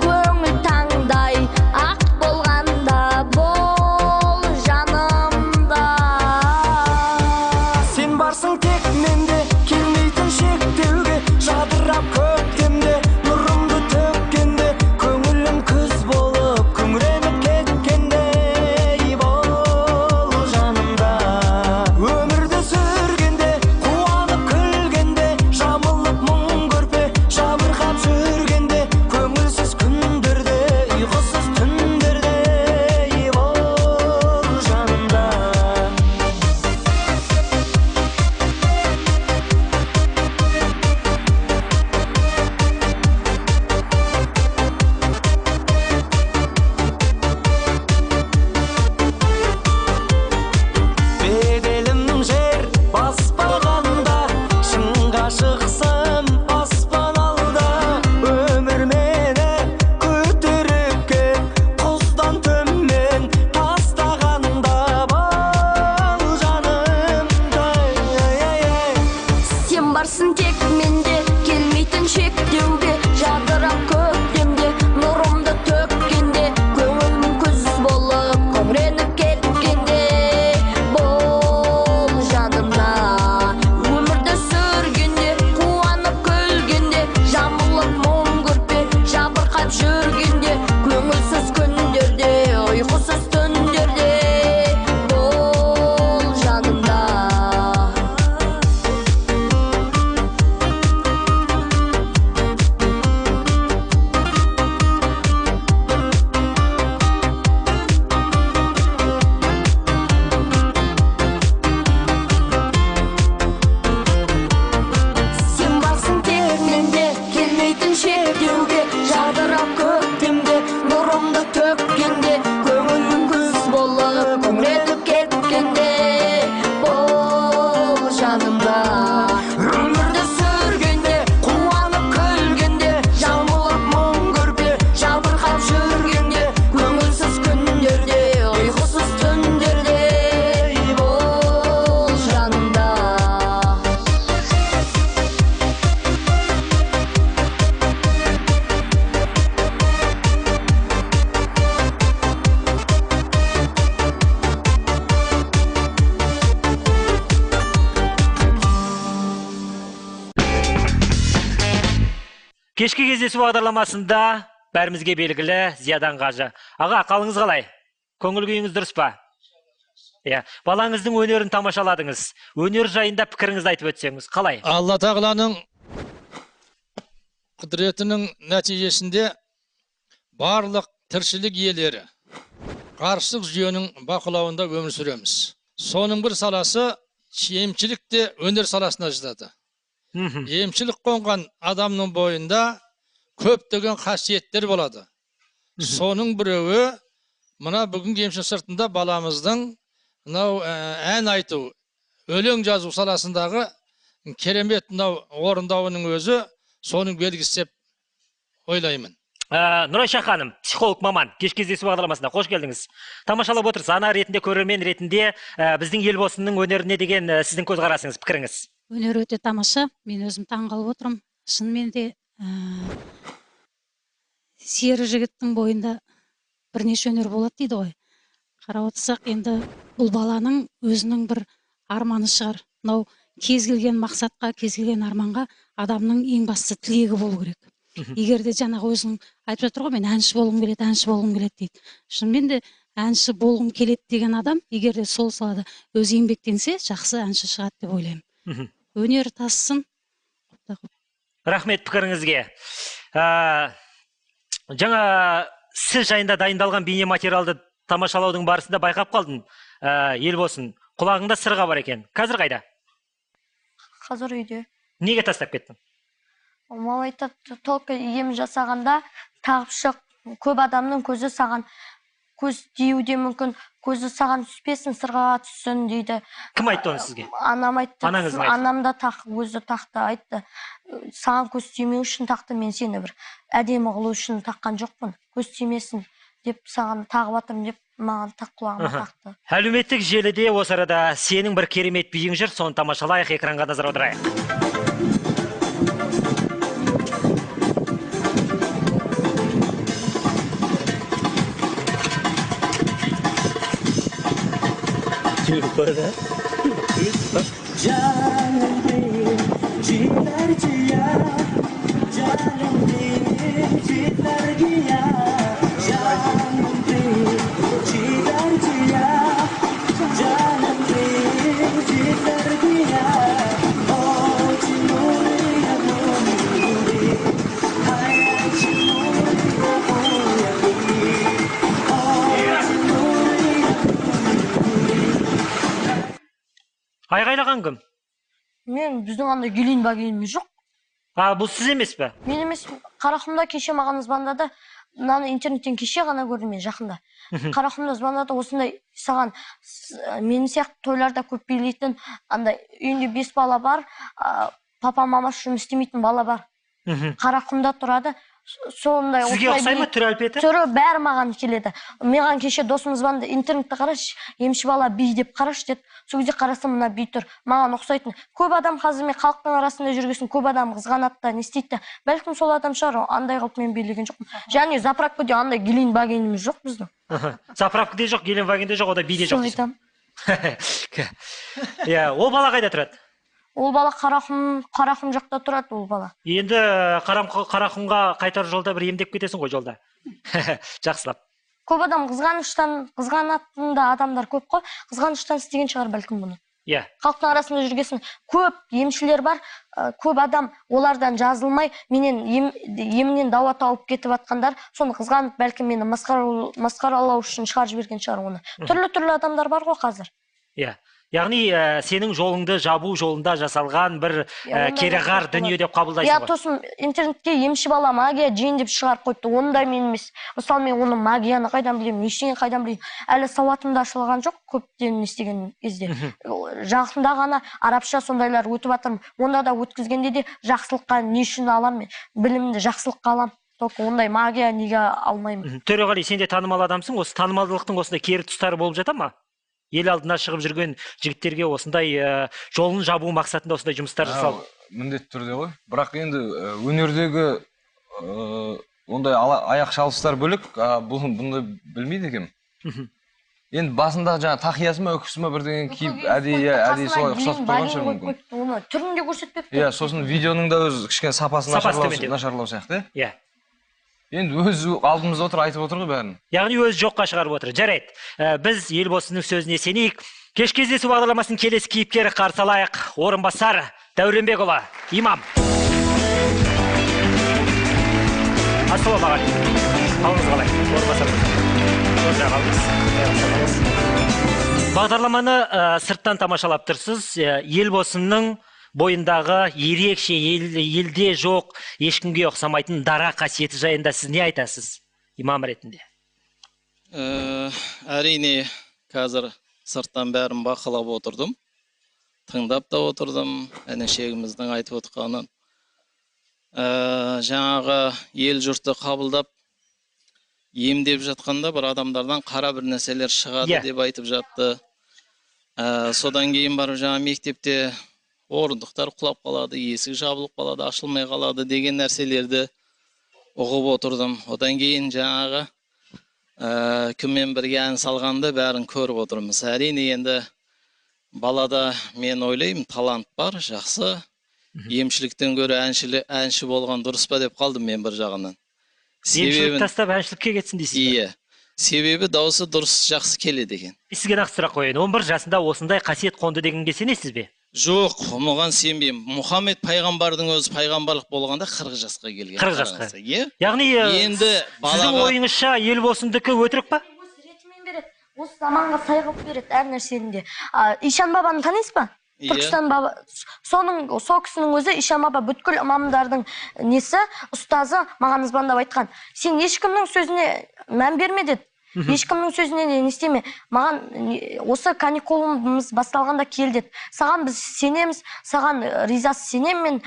көңіл таңдай ақ болғанда, бол жанымда. Сен барсың тек менде, келмейтін шектеуге, жадырап көктемде, нұрымды төккенде, көңілім күз болып күңіреніп кеткенде, бол жанымда. Өмірді сүргенде, қуанып күлгенде, жамылып мұң көрпе, жабырқап жүргенде, көңілсіз күндерде, ұйқысыз түндерде, бол жанымда. Беделім жер баспағанда, шыңға шықсам аспан алда, өмір мені көтеріп кеп, құздан төмен тастағанда, бол жанымда. Сен барсың тек менде, келмейтін шектеуге, жадырап көктемде, нұрымды төккенде, көңілім күз болып күңіреніп кеткенде, бол жанымда. Өмірді сүргенде, қуанып күлгенде, жамылып мұң көрпе, жабырқап жүргенде, көңілсіз күндерде, ұйқысыз түндерде, бол жанымда. Сен барсың тек менде, келмейтін шектеуге, жадырап көктемде, нұрымды төккенде, көңілім күз болып күңіреніп кеткенде, бол жанымда. Өмірді сүргенде, қуанып күлгенде, жамылып мұң көрпе, жабырқап жүргенде, көңілсіз күндерде, ұйқысыз түндерде, бол жанымда. Кешкі кездесу бағдарламасында бәрімізге белгілі Зиядан Қажы. Аға, қалыңыз қалай? Көңіл күйіңіз дұрыс па? Балаңыздың өнерін тамашаладыңыз. Өнер жайында пікіріңізді айтып өтсеңіз, қалай? Алла тағаланың құдіретінің нәтижесінде барлық тіршілік иелері ғарыштық жүйенің бақылауында өмір сүреміз. Соның бір саласы емшілік те өнер саласына жатады. Емшілік қонған адамның бойында көптеген қасиеттер болады. Соның біреуі мына бүгінгі емші сыртында баламыздың мынау ән айту, өлең жазу саласындағы керемет мынау орындауының өзі соның белгісі деп ойлаймын. Нұрайша ханым, психолог маман, кешкі кездесу бағдарламасына қош келдіңіз. Тамашалап отырсыз, ана ретінде, көрермен ретінде біздің Елбосынның өнеріне деген сіздің көзқарасыңыз, пікіріңіз? Өнер өте тамаша, мен өзім таңғалып отырмын. Шынымен де Сері жігіттің бойында бірнеше өнер болады дейді ғой. Қарап отырсақ, енді бұл баланың өзінің бір арманы шығар. Мынау кез келген мақсатқа, кез келген арманға адамның ең басты тілегі болу керек. Егер де жаңағы өзің айтып жатыр ғой, мен әнші болғым келеді дейді. Шынымен де әнші болғым келеді деген адам, егер де сол салада өз еңбектенсе, жақсы әнші шығады деп ойлаймын. Өнер тассын. Рахмет пікіріңізге. Жаңа сіз жайында дайындалған бейне материалды тамашалаудың барысында байқап қалдым. Ел болсын, құлағыңда сырға бар екен. Қазір қайда? Қазір үйде. Неге тастап кеттің? Мал айтады, только ем жасағанда тағып шық, көп адамның көзі саған көз тиюде мүмкін, көзі саған түспесін, сырға түссін дейді. Кім айтты оны сізге? Анам айтты. Анаңыз айтты? Анам да өзі тақты, айтты. Саған көз тимеу үшін тақты, мен сені бір әдемі қылу үшін таққан жоқпын. Көз тимесін деп саған тағып атырмын деп маған құлағыма тақты. Әлеуметтік желіде осы арада сенің бір керемет биің жүр, соны тамашалайық, экранға назар аударайық. Canım benim ciğerci ya, canım benim ciğerci ya, canım benim ciğerci ya, canım benim ciğerci ya, o cimuriya buri, hayal cimuriya buri, o cimuriya Айғайлаған кім? Мен біздің андай келейін ба келейінме жоқ. Бұл сіз емес пе? Мен емес, Қарақұмда кеше маған звондады. Мынаны интернеттен кеше ғана көрдім мен жақында. Қарақұмда звондады, осындай саған мен сияқты тойларда көп билейтін, андай үйінде 5 бала бар, папа мамасы жұмыс істемейтін бала бар. Қарақұмда тұрады. Сондай сізге ұқсай ма түрі әлпеті? Түрі бәрі маған келеді. Маған кеше досымыз звондады, интернетте қарашы, емші бала би деп қарашы деді. Сол кезде қарасам, мына би тұр. Маған ұқсайтын. Көп адам қазір мен халықтың арасында жүргесін, көп адам қызғанады да, не істейді. Бәлкім сол адам шығар, андай қылып мен билеген жоқпын. Және заправкада андай келейін багеніміз жоқ біздің. Заправкада жоқ, келейін багенде жоқ, ода биде жоқ. Сол айтам. Ол бала қайда тұрады? Ол бала Қарақұм жақта тұрады, ол бала. Енді Қарақұмға қайтар жолда бір емдеп кетесің ғой жолда. Жақсылап. Көп адам қызғанатын да адамдар көп қой. Қызғаныштан істеген шығар бәлкім бұны. Халықтың арасында жүргесін көп емшілер бар, көп адам олардан жазылмай, менен емінен дауа тауып кетіп атқандар, соны қызғанып бәлкім мені масқаралау үшін шығарып жіберген шығар оны. Түрлі адамдар бар ғой қазір. Яғни сенің жолыңды жабу жолында жасалған бір кереғар дүние деп қабылдайсың ғой. Тосын интернетке емші бала магия жейін деп шығарып қойды. Ондай мен емес. Мысалы мен оны магияны қайдан білемін, ештеңе қайдан білемін. Әлі сауатымда ашылған жоқ көптен естеген кезде. Жақында ғана арабша сондайлар өтіп жатырмын. Онда да өткізгенде де жақсылыққа не үшін аламын мен? Білімді жақсылыққа аламын. Только ондай магия неге алмаймын. Төреғали, сен де танымал адамсың. Осы танымалдылықтың осындай кері тұстары болып жата ма? Ел алдына шығып жүрген жігіттерге осындай жолын жабу мақсатында осындай жұмыстар жасалды. Міндетті түрде ғой. Бірақ енді өнердегі ондай аяқ шалыстар бөлек, бұны білмейді екем. Енді басында жаңа тақиясы ма, өкісі ма бірдеген киіп, әдейі солай ұқсатып тұрған шығар мүмкін. Оны түрінде көрсетпепті. Сосын видеоның да өз кішкене сапасы нашарлау сияқты. Енді өз алдымызда отыр, айтып отыр ғой бәрін. Яғни өз жоққа шығарып отыр. Жарайды. Біз Елбосының сөзіне сенейік. Кеш кездесу бағдарламасының келесі кейіпкері қарсы алайық. Орынбасар Дәуренбекұлы, имам. Ассалаумағалейкум. Қалыңыз қалай? Орынбасар. Бағдарламаны сырттан тамашалап тұрсыз. Елбосының бойындағы ерекше елде жоқ, ешкімге ұқсамайтын дара қасиеті жайында сіз не айтасыз, имам ретінде? Әрине, қазір сырттан бәрін бақылап отырдым, тыңдап да отырдым, әнешегіміздің айтып отырғанын. Жаңағы ел жұртты қабылдап, емдеп жатқанда бір адамдардан қара бір нәрселер шығады деп айтып жатты. Содан кейін барып жаңа мектепте орындықтар құлап қалады, есік жабылып қалады, ашылмай қалады деген нәрселерді ұғып отырдым. Одан кейін жаңағы кіммен бірге ән салғанды бәрін көріп отырмыз. Әрине енді балада мен ойлаймын талант бар, жақсы. Емшіліктен гөрі әнші болған дұрыс па деп қалдым мен бір жағынан. Емшілік тастап әншілікке кетсін дейсіз бе? Иә. Себебі дауысы дұрыс жақсы келеді екен. Сізге нақты сұрақ қояйын. 11 жасында осындай қасиет қонды дегенге сенесіз бе? Жоқ, оған сенбеймін. Мұхаммед пайғамбардың өзі пайғамбарлық болғанда 40 жасқа келген. 40 жасқа. Иә? Яғни енді сіздің ойыңызша ел болсындікі өтірік па? Ретімен береді. Осы заманға сай қылып береді әр нәрсені де. Ишан бабаны танисыз ба? Түркістан баба, сол кісінің өзі Ишан баба бүткіл имамдардың несі, ұстазы маған звондап айтқан. Сен ешкімнің сөзіне мән берме деді. Ешкімнің сөзіне не істеме. Маған осы каникулымыз басталғанда кел деді. Саған біз сенеміз, саған ризасы сенемін, мен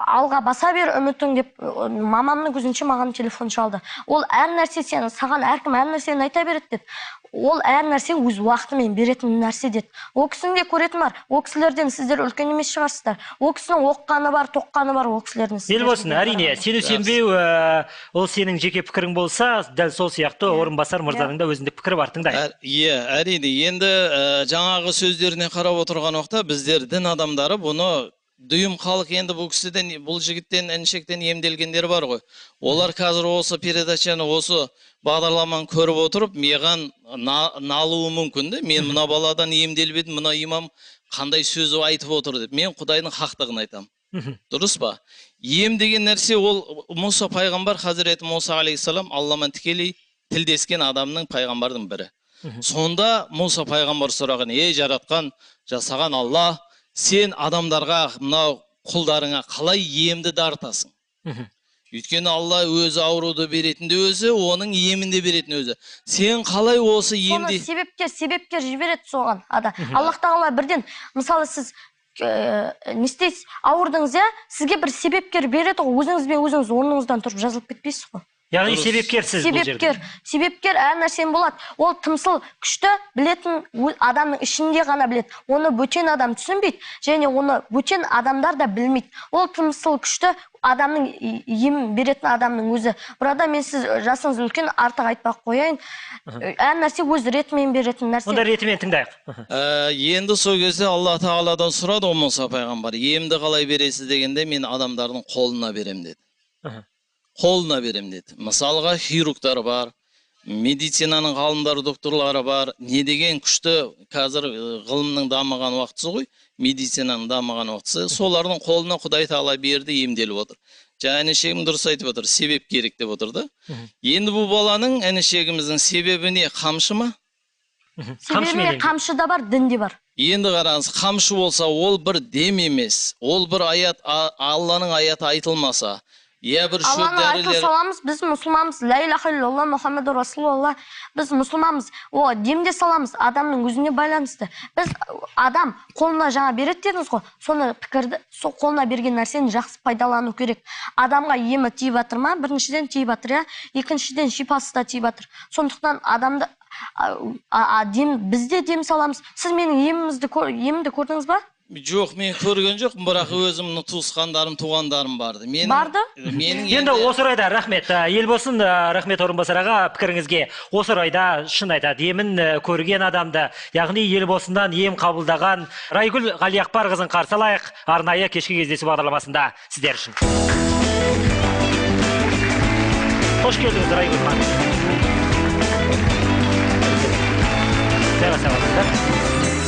алға баса бер үмітің деп мамамның көзінше маған телефон шалды. Ол әр нәрсе саған әркім әр нәрсені айта береді деді. Ол әр нәрсе өз уақытымен беретін нәрсе деді. Ол кісінің де көретін бар. Ол кісілерден сіздер үлкен емес шығарсыздар. Ол кісінің оққаны бар, тоққаны бар, ол кісілердің. Ел болсын, әрине, сену сенбеу, ол сенің жеке пікірің болса, дәл сол сияқты орынбасар мырзаның да өзіндік пікірі бар, тыңдайық. Иә, әрине. Енді жаңағы сөздеріне қарап отырған уақытта біздер дін адамдары бұны дүйім халық енді бұл кісіден, бұл жігіттен, інішектен емделгендер бар ғой. Олар қазір осы передачаны, осы бағдарламаны көріп отырып, маған налуы мүмкін де. Мен мына баладан емделіп едім, мына имам қандай сөзі айтып отыр деп. Мен Құдайдың хақтығын айтам. Дұрыс па? Ем деген нәрсе ол Мұса пайғамбар, Хазіреті Мұса алейхиссалам Алламан тікелей тілдескен адамның пайғамбардың бірі. Сонда Мұса пайғамбар сұраған: "Ей жаратқан, жасаған Алла, сен адамдарға, мынау құлдарыңа қалай емді дартасың?" Өйткені Алла өзі ауруды беретінде өзі, оның емінде беретін өзі. Сен қалай осы емді... Соны себепкер жібереді соған. Аллах тағала бірден, мысалы сіз не істейсіз, ауырдыңыз, сізге бір себепкер береді ғой, өзіңізбен өзіңіз орныңыздан тұрып жазылып кетпейсіз ғой. Яғни себепкерсіз бұл жерде. Себепкер әр нәрсен болады. Ол тымсыл күшті білетін адамның ішінде ғана біледі. Оны бөтен адам түсінбейді, және оны бөтен адамдар да білмейді. Ол тымсыл күшті адамның ем беретін адамның өзі. Burada мен сіз жасыңыз үлкен, артық айтпақ қояйын. Әр нәрсе өз ретімен беретін нәрсе. Онда ретімен тыңдайық. Енді сол кезде Алла тағаладан сұрады ғой Мұса пайғамбар: "Емді қалай бересіз?" дегенде, "Мен адамдардың қолына берем" деді. Қолына берем деді. Мысалға хирургтар бар, медицинаның ғалымдары, докторлары бар. Не деген күшті қазір ғылымның дамыған уақытысы ғой, медицинаның дамыған уақытысы. Солардың қолына Құдай тағала берді, емделіп отыр. Жаңа інішегім дұрыс айтып отыр, себеп керек деп отыр да. Енді бұл баланың, інішегіміздің себебі не? Қамшы ма? Себебі қамшы да бар, дін де бар. Енді қараңыз, қамшы болса, ол бір дем емес, ол бір аят, Алланың аяты айтылмаса, Алланы айта саламыз, біз мұсылманбыз, ла илаха иллаллах Мұхаммеду расулаллах, біз мұсылманбыз. О, демде саламыз, адамның өзіне байланысты. Біз адам қолына жаңа береді дедіңіз ғой, соны пікірді, сол қолына берген нәрсені жақсы пайдалану керек. Адамға емі тиіп жатыр ма? Біріншіден тиіп жатыр, екіншіден шипасы да тиіп жатыр. Сондықтан адамды біз де дем саламыз. Сіз менің емімді көрдіңіз ба? Жоқ, мен көрген жоқ, бірақ өзімнің туысқандарым, туғандарым барды. Барды? Енді осы орайда рахмет. Ел болсын, рахмет орынбасар аға пікіріңізге. Осы орайда шын айтады, емін көрген адамды, яғни ел болсындан ем қабылдаған Райгүл Ғалиақбарқызын қарсы алайық арнайы кешкі кездесу бағдарламасында сіздер үшін. Қош келдіңіз, Райгүл ханым.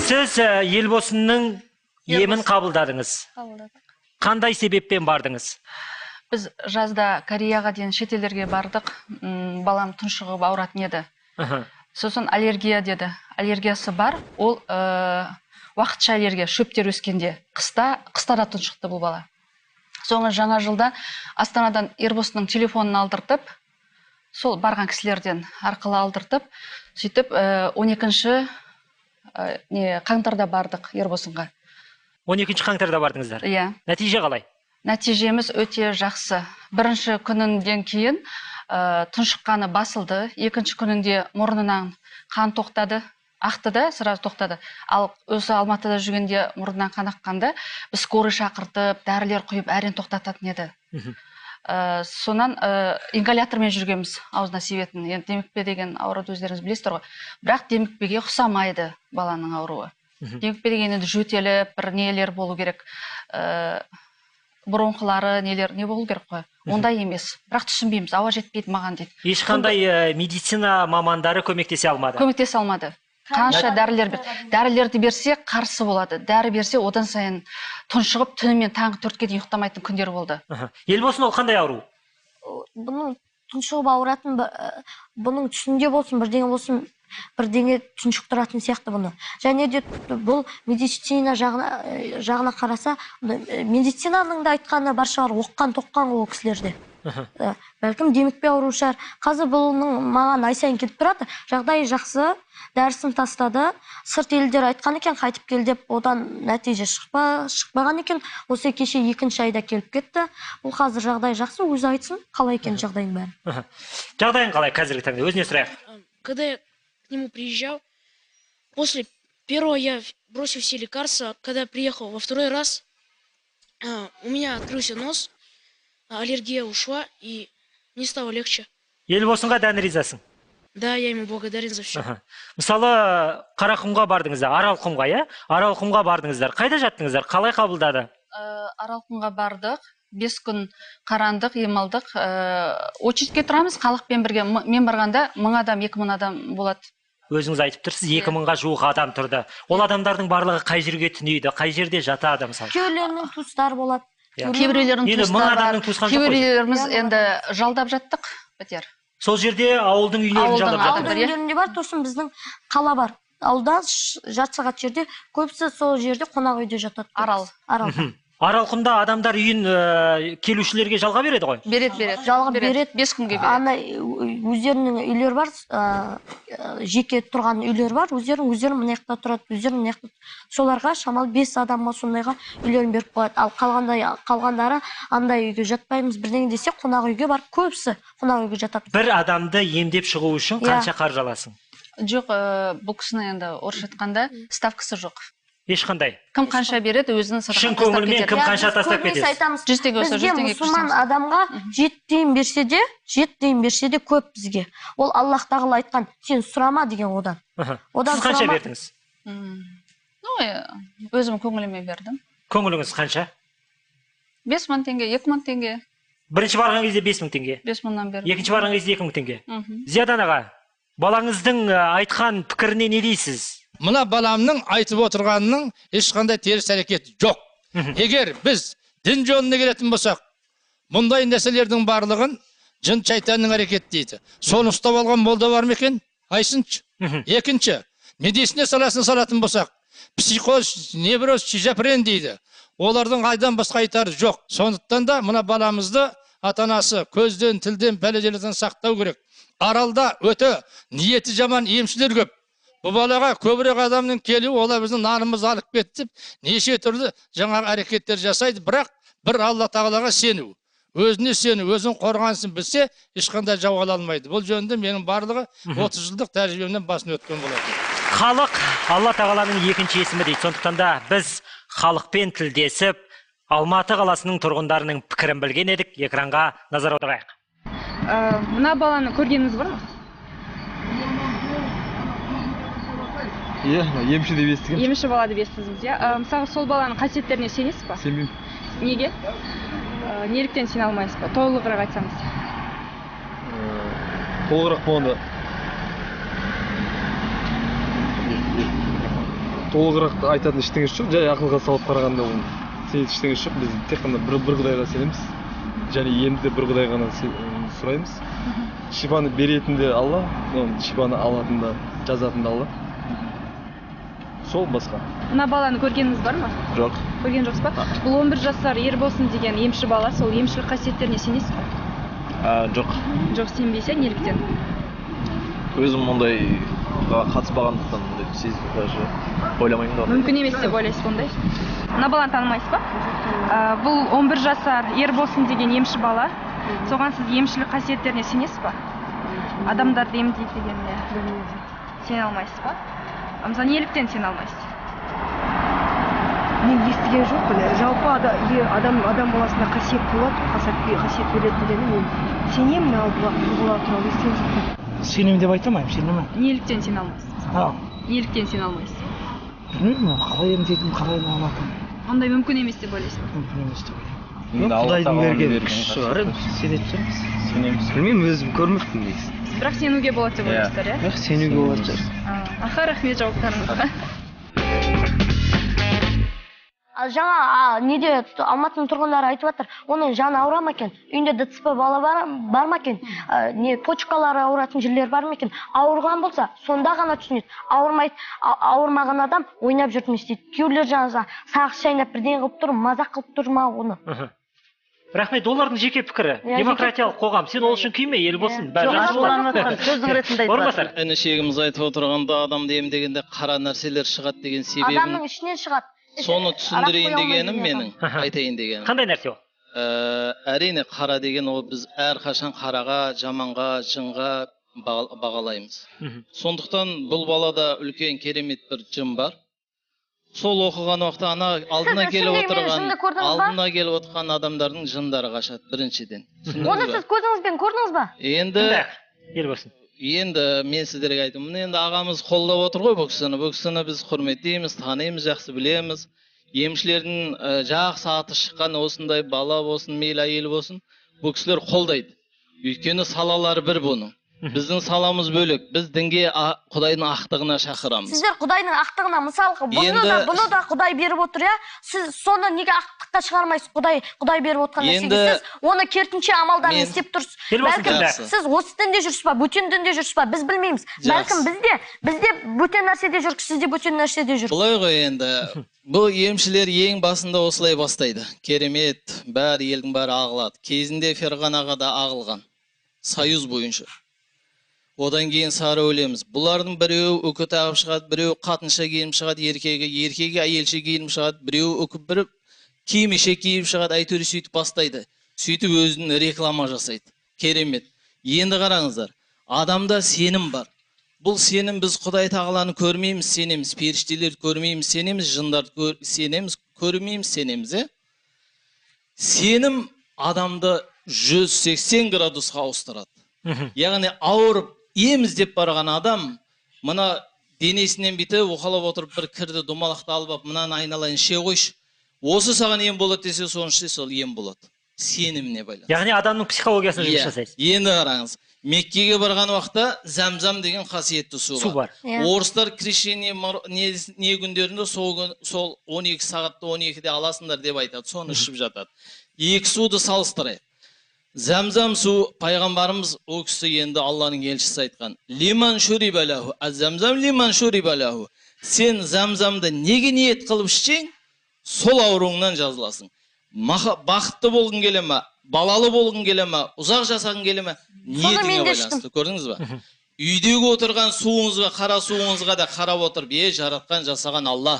Сіз ел болсынның емін қабылдадыңыз. Қандай себеппен бардыңыз? Біз жазда Кореяға дейін шетелдерге бардық. Балам тұншығып ауыратын еді. Сосын аллергия деді. Аллергиясы бар. Ол уақытша аллергия, шөптер өскенде. Қыста да тұншықты бұл бала. Соңғы жаңа жылда Астанадан Ербосының телефонын алдыртып, сол барған кісілерден арқылы алдыртып, сөйтіп 12-ші қаңтарда бардық Ербосынға. 12-ші қаңтарда бардыңыздар? Иә. Нәтиже қалай? Нәтижеміз өте жақсы. Бірінші күнінден кейін тұншыққаны басылды. Екінші күнінде мұрнынан қан тоқтады. ақты да сразу тоқтады. Ал осы Алматыда жүргенде мұрнынан қан аққанда біз скорый шақыртып, дәрілер құйып әрең тоқтататын еді. Сонан ингалятормен жүргенбіз аузына себетін. Енді демікпе деген ауруды өздеріңіз білесіздер ғой. Бірақ демікпеге ұқсамайды баланың ауруы. Демікпе деген енді жөтеліп, бір нелер болу керек. Бронхылары нелер не болу керек қой. Ондай емес. Бірақ түсінбейміз, ауа жетпейді маған дейді. Ешқандай медицина мамандары көмектесе алмады. Көмектесе алмады. Қанша дәрілерді берсе қарсы болады. Дәрі берсе одан сайын тұншығып түнімен таңғы 4-ке дейін ұйықтамайтын күндер болды. Елбосын ол қандай ауру? Бұның тұншығып ауыратын, бұның түсінде болсын, бірдеңе болсын, бірдеңе тұншықтыратын сияқты бұны. Және де бұл медицина жағына қараса, медицинаның да айтқаны бар шығар, оққан-тоққан ол кісілерде. Бәлкім демікпе ауру шығар. Қазір бұның маған ай сайын келіп тұрады. Жағдайы жақсы, дәрісін тастады. Сырт елдер айтқан екен, қайтып кел деп, одан нәтиже шықпаған екен. Осы кеше 2-ші айда келіп кетті. Бұл қазір жағдайы жақсы, өзі айтсын, қалай екен жағдайың бәрі. Жағдайың қалай қазіргі таңда? Өзіне сұрайық. Когда я к нему приезжал, после первого я бросил все лекарства. Когда приехал во второй раз, у меня открылся нос, аллергия ушла и не стало легче. Елбосынға дән ризасың? Да, я ему благодарен за все. Мысалы, Қарақұмға бардыңыздар, Аралқұмға, иә? Аралқұмға бардыңыздар. Қайда жаттыңыздар? Қалай қабылдады? Аралқұмға бардық, 5 күн қарандық, ем алдық. Очередьке тұрамыз халықпен бірге. Мен барғанда 1000 адам, 2000 адам болады. Өзіңіз айтып тұрсыз, 2000-ға жуық адам тұрды. Ол адамдардың барлығы қай жерге түнейді, қай жерде жатады мысалы? Кейбіреулерінің туыстары болады. Кейбіреулерінің туыстары бар. Кейбіреулеріміз енді жалдап жаттық пәтер. Сол жерде ауылдың үйлерін жалдап жаттық. Ауылдың үйлерінде бар, тосын біздің қала бар. Ауылда жарты сағат жерде, көбісі сол жерде қонақ үйде жатады. Аралда. Аралқұмда адамдар үйін келушілерге жалға береді ғой? Береді. Жалға береді. 5 күнге береді. Өздерінің үйлер бар, жеке тұрған үйлер бар. Өздерінің мына жақта тұрады, өздерінің мына жақта. Соларға шамалы 5 адамға сондайға үйлерін беріп қояды. Ал қалғандары андай үйге жатпаймыз, бірдеңе десе қонақ үйге бар, көбісі қонақ үйге жатады. Бір адамды емдеп шығу үшін қанша қаржы аласың? Жоқ, бұл кісіні енді орысша айтқанда ставкасы жоқ. Ешқандай. Кім қанша береді, өзінің шын көңілмен кім қанша тастап кетеді? Бізге мұсылман адамға 7 тиын берсе де көп бізге. Ол Аллах тағала айтқан, сен сұрама деген одан. Сіз қанша бердіңіз? Өзім көңіліме бердім. Көңіліңіз қанша? 5000 теңге, 2000 теңге. Бірінші барған кезде 5000 теңге. 5000-нан бердім. Екінші барған кезде 2000 теңге. Зиядан аға, балаңыздың айтқан пікіріне не дейсіз? Мына баламның айтып отырғанының ешқандай теріс әрекет жоқ. Егер біз дін жолына келетін болсақ, мұндай нәрселердің барлығын жын шайтанның әрекеті дейді. Соны ұстап алған молда бар ма екен? Айсыншы. Екінші, медицина саласын салатын болсақ, психоз, невроз, шизофрен дейді. Олардың айдан басқа айтары жоқ. Сондықтан да мына баламызды ата-анасы көзден, тілден, пәлежелерден сақтау керек. Аралда өте ниеті жаман емшілер көп. Бұл балаға көбірек адамның келуі, олар біздің нанымызды алып кетіп, неше түрлі жаңағы әрекеттер жасайды, бірақ бір Алла тағалаға сену. Өзіне сену, өзін қорғансын білсе, ешқандай жауап ала алмайды. Бұл жөнінде менің барлығы 30 жылдық тәжірибемнен басын өткен болады. Халық Алла тағаланың екінші есімі дейді. Сондықтан да біз халықпен тілдесіп, Алматы қаласының тұрғындарының пікірін білген едік. Экранға назар аударайық. Мына баланы көргеніңіз бар ма? Иә, емші деп естіген. Емші бала деп естідіңіз, иә? Мысалы, сол баланың қасиеттеріне сенесіз ба? Сенбеймін. Неге? Неліктен сене алмайсыз ба? Толығырақ айтсаңыз. Толығырақ болғанда. Толығырақ айтатын ештеңе жоқ. Жай ақылға салып қарағанда оның сенетін ештеңе жоқ. Біз тек қана бір Құдайға сенеміз. Және емді бір Құдай ғана сұраймыз. Шипаны беретін де Алла, шипаны алатын да, жазатын да Алла. Сол басқа. Мына баланы көргеніңіз бар ма? Жоқ. Көрген жоқсыз ба? Бұл 11 жасар Ербосын деген емші бала, сол емшілік қасиеттеріне сенесіз ба? Жоқ. Жоқ, сенбейсіз, неліктен? Өзім ондайға қатыспағандықтан ойламаймын да. Мүмкін емес деп ойлайсыз ондай. Мына баланы танымайсыз ба? Бұл 11 жасар Ербосын деген емші бала. Соған сіз емшілік қасиеттеріне сенесіз ба? Адамдарды емдейді дегеніне сене алмайсыз ба? Мысалы неліктен сене алмайсыз? Мен естіген жоқпын. Жалпы адам баласында қасиет болады, қасиет береді дегені мен сенемін, ал бұлар туралы естіген жоқпын. Сенемін деп айта алмаймын, сенемін. Неліктен сене алмайсыз? Неліктен сене алмайсыз? Білмеймін, қалай емдейтінім, қалай алатыным. Ондай мүмкін емес деп ойлайсыз? Мүмкін емес деп ойлаймын. Құдайдың берген күші шығар, сенетін шығармыз. Сенеміз. Білмеймін, өзім көрмеппін негізі. Бірақ сенуге болады деп ойлайсыздар, иә? Бірақ сенуге болады шығар. Аха, рахмет жауаптарыңызға. Жаңа неде Алматының тұрғындары айтып жатыр, оның жаны ауыра ма екен? Үйінде ДЦП бала бар ма екен? Не почкалары ауыратын жерлер бар ма екен? Ауырған болса, сонда ғана түсінеді. Ауырмаған адам ойнап жүрмес дейді. Күйеулер жаңа сағыз шайнап бірден қылып тұр, мазақ қылып тұр ма оны? Рахмет, олардың жеке пікірі. Демократиялық қоғам. Сен ол үшін күйме, ел болсын. Сөздің ретінде Орынбасар. Інішегіміз айтып отырғанда адамды емдегенде қара нәрселер шығады деген себебін. Адамның ішінен шығады. Соны түсіндірейін дегенім менің, айтайын дегенім. Қандай нәрсе ол? Әрине қара деген ол біз әрқашан қараға, жаманға, жынға бағалаймыз. Сондықтан бұл балада үлкен керемет бір жын бар. Сол оқыған уақытта алдына келіп отырған адамдардың жындары қашады біріншіден. Оны сіз көзіңізбен көрдіңіз ба? Енді мен сіздерге айтамын, енді ағамыз қолдап отыр ғой бұл кісіні біз құрметтейміз, танимыз, жақсы білеміз. Емшілердің жақсы аты шыққан осындай бала болсын, мейлі әйел болсын, бұл кісілер қолдайды. Өйткені салалары бір бұның. Біздің саламыз бөлек. Біз дінге Құдайдың ақтығына шақырамыз. Сіздер Құдайдың ақтығына, мысалға, бұны да Құдай беріп отыр, иә? Сіз соны неге ақтыққа шығармайсыз? Құдай беріп отқан нәрсеге сіз оны керісінше амалдарын істеп тұрсыз. Бәлкім сіз осы дінде жүрсіз ба, бөтен дінде жүрсіз ба, біз білмейміз. Бәлкім бізде бөтен нәрседе жүрік, сізде бөтен нәрседе жүрік. Бұлай ғой енді. Бұл емшілер ең басында осылай бастайды. Керемет, бәрі елдің бәрі ағылады. Кезінде Ферғанаға да ағылған. Союз бойынша. Одан кейін сары өлеміз. Бұлардың біреу үкі тағып шығады, біреу қатынша киім шығады, еркеге әйелше киім шығады, біреу үкі бір киімеше киіп шығады, әйтеуір сөйтіп бастайды. Сөйтіп өзінің реклама жасайды. Керемет. Енді қараңыздар, адамда сенім бар. Бұл сенім біз Құдай тағаланы көрмейміз, сенеміз, періштелерді көрмейміз, сенеміз, жындарды сенеміз, көрмейміз, сенеміз. Сенім адамды 180 градусқа ауыстырады. Яғни ауырып еміз деп барған адам, мына денесінен біті оқалап отырып бір кірді домалақты алып, мынаны айналайын ше қойшы. Осы саған ем болады десе, соны ішсе сол ем болады. Сеніміне байланысты. Яғни адамның психологиясына жұмыс жасайсыз. Енді қараңыз. Меккеге барған уақытта Зәмзәм деген қасиетті су бар. Орыстар крещение не күндерінде сол 12 сағатты 12-де аласыңдар деп айтады. Соны ішіп жатады. Екі суды салыстырайық. Зәмзәм су, пайғамбарымыз о кісі енді Алланың елшісі айтқан. Лиман шурибалаху, аззәмзәм лиман шурибалаху. Сен Зәмзәмді неге ниет қылып ішсең, сол ауруыңнан жазыласың. Бақытты болғың келе ма, балалы болғың келе ма, ұзақ жасағың келе ма, ниетіңе байланысты. Көрдіңіз ба? Үйдегі отырған суыңызға, қара суыңызға да қарап отырып, жаратқан, жасаған Алла.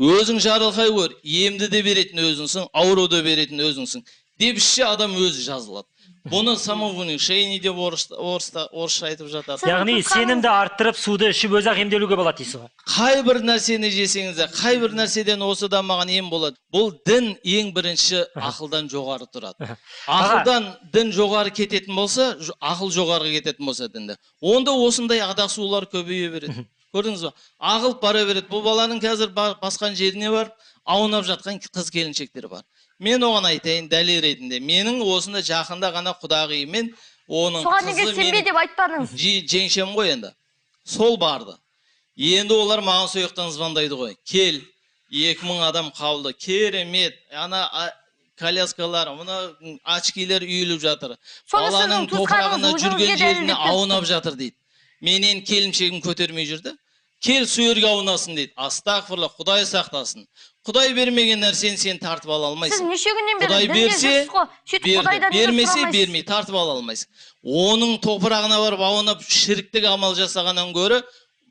Өзің жарылқай көр, емді де беретін өзіңсің, ауруды беретін өзіңсің. Деп ішсе адам өзі жазылады. Бұны самовнушение деп орысша айтып жатады. Яғни сенімді арттырып, суды ішіп өзі емделуге болады дейсіз ғой. Қай бір нәрсені жесеңіз, қай бір нәрседен осы да маған ем болады. Бұл дін ең бірінші ақылдан жоғары тұрады. Ақылдан дін жоғары кететін болса, ақыл жоғары кететін болса дінді. Онда осындай адасулар көбейе береді. Көрдіңіз ба? Ағылып бара береді. Бұл баланың қазір басқан жеріне барып, аунап жатқан қыз келіншектері бар. Мен оған айтайын дәлел ретінде. Менің осында жақында ғана құдағиымен оның қызы неге сенбе деп айтпадыңыз? Жеңшем ғой енді. Сол барды. Енді олар маған сояқтан звондайды ғой. Кел, 2000 адам қалды. Керемет. Ана коляскалар, мына очкилер үйіліп жатыр. Баланың топырағына жүрген жеріне аунап жатыр дейді. Менен келімшегім көтермей жүрді. Кел сүйерге аунасын дейді. Астағфырла, Құдай сақтасын. Құдай бермеген нәрсені сен тартып ала алмайсың. Сіз неше күннен бері Құдай берсе, бермесе, бермей, бермей тартып ала алмайсың. Оның топырағына барып аунап шіріктік амал жасағаннан гөрі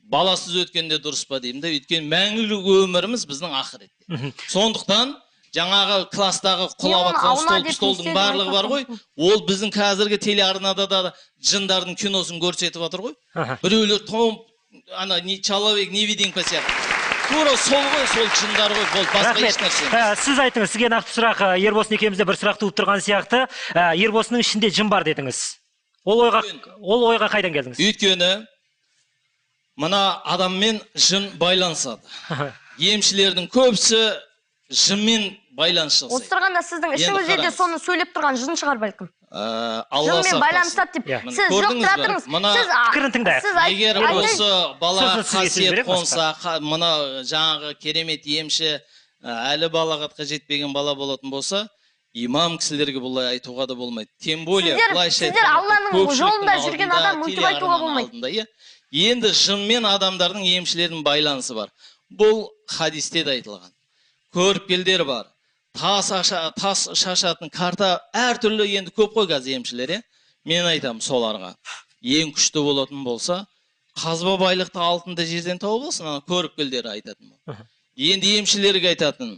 баласыз өткенде дұрыс па деймін де, өйткені мәңгілік өміріміз біздің ақыретте. Сондықтан жаңағы кластағы құлап атқан столдың барлығы бар ғой, ол біздің қазіргі телеарнада да жындардың киносын көрсетіп жатыр ғой. Біреулер ана человек невидимка сияқты. Тура сол ғой, сол жындар ғой, бұл басқа еш нәрсе. Сіз айтыңыз, сізге нақты сұрақ, Ербосын екеумізде бір сұрақ туып тұрған сияқты, Ербосының ішінде жын бар дедіңіз. Ол ойға қайдан келдіңіз? Өйткені мына адаммен жын байланысады. Емшілердің көбісі жынмен байланыс жасайды. Осы тұрғанда сіздің ішіңізде де соны сөйлеп тұрған жын шығар бәлкім. Жынмен байланысады деп. Сіз жоқ тұра тұрыңыз. Пікірін тыңдайық. Егер осы бала қасиет қонса, мына жаңағы керемет емші әлі балағатқа жетпеген бала болатын болса, имам кісілерге бұлай айтуға да болмайды. Тем более, сіздер Алланың жолында жүрген адам өйтіп айтуға болмайды. Енді жынмен адамдардың емшілердің байланысы бар. Бұл хадисте де айтылған. Көріпкелдер бар. Тас шашатын карта әртүрлі енді көп қой қазір емшілер. Мен айтамын соларға. Ең күшті болатын болса, қазба байлықты алтынды жерден тауып алсын, көріпкелдер айтатын. Енді емшілерге айтатын.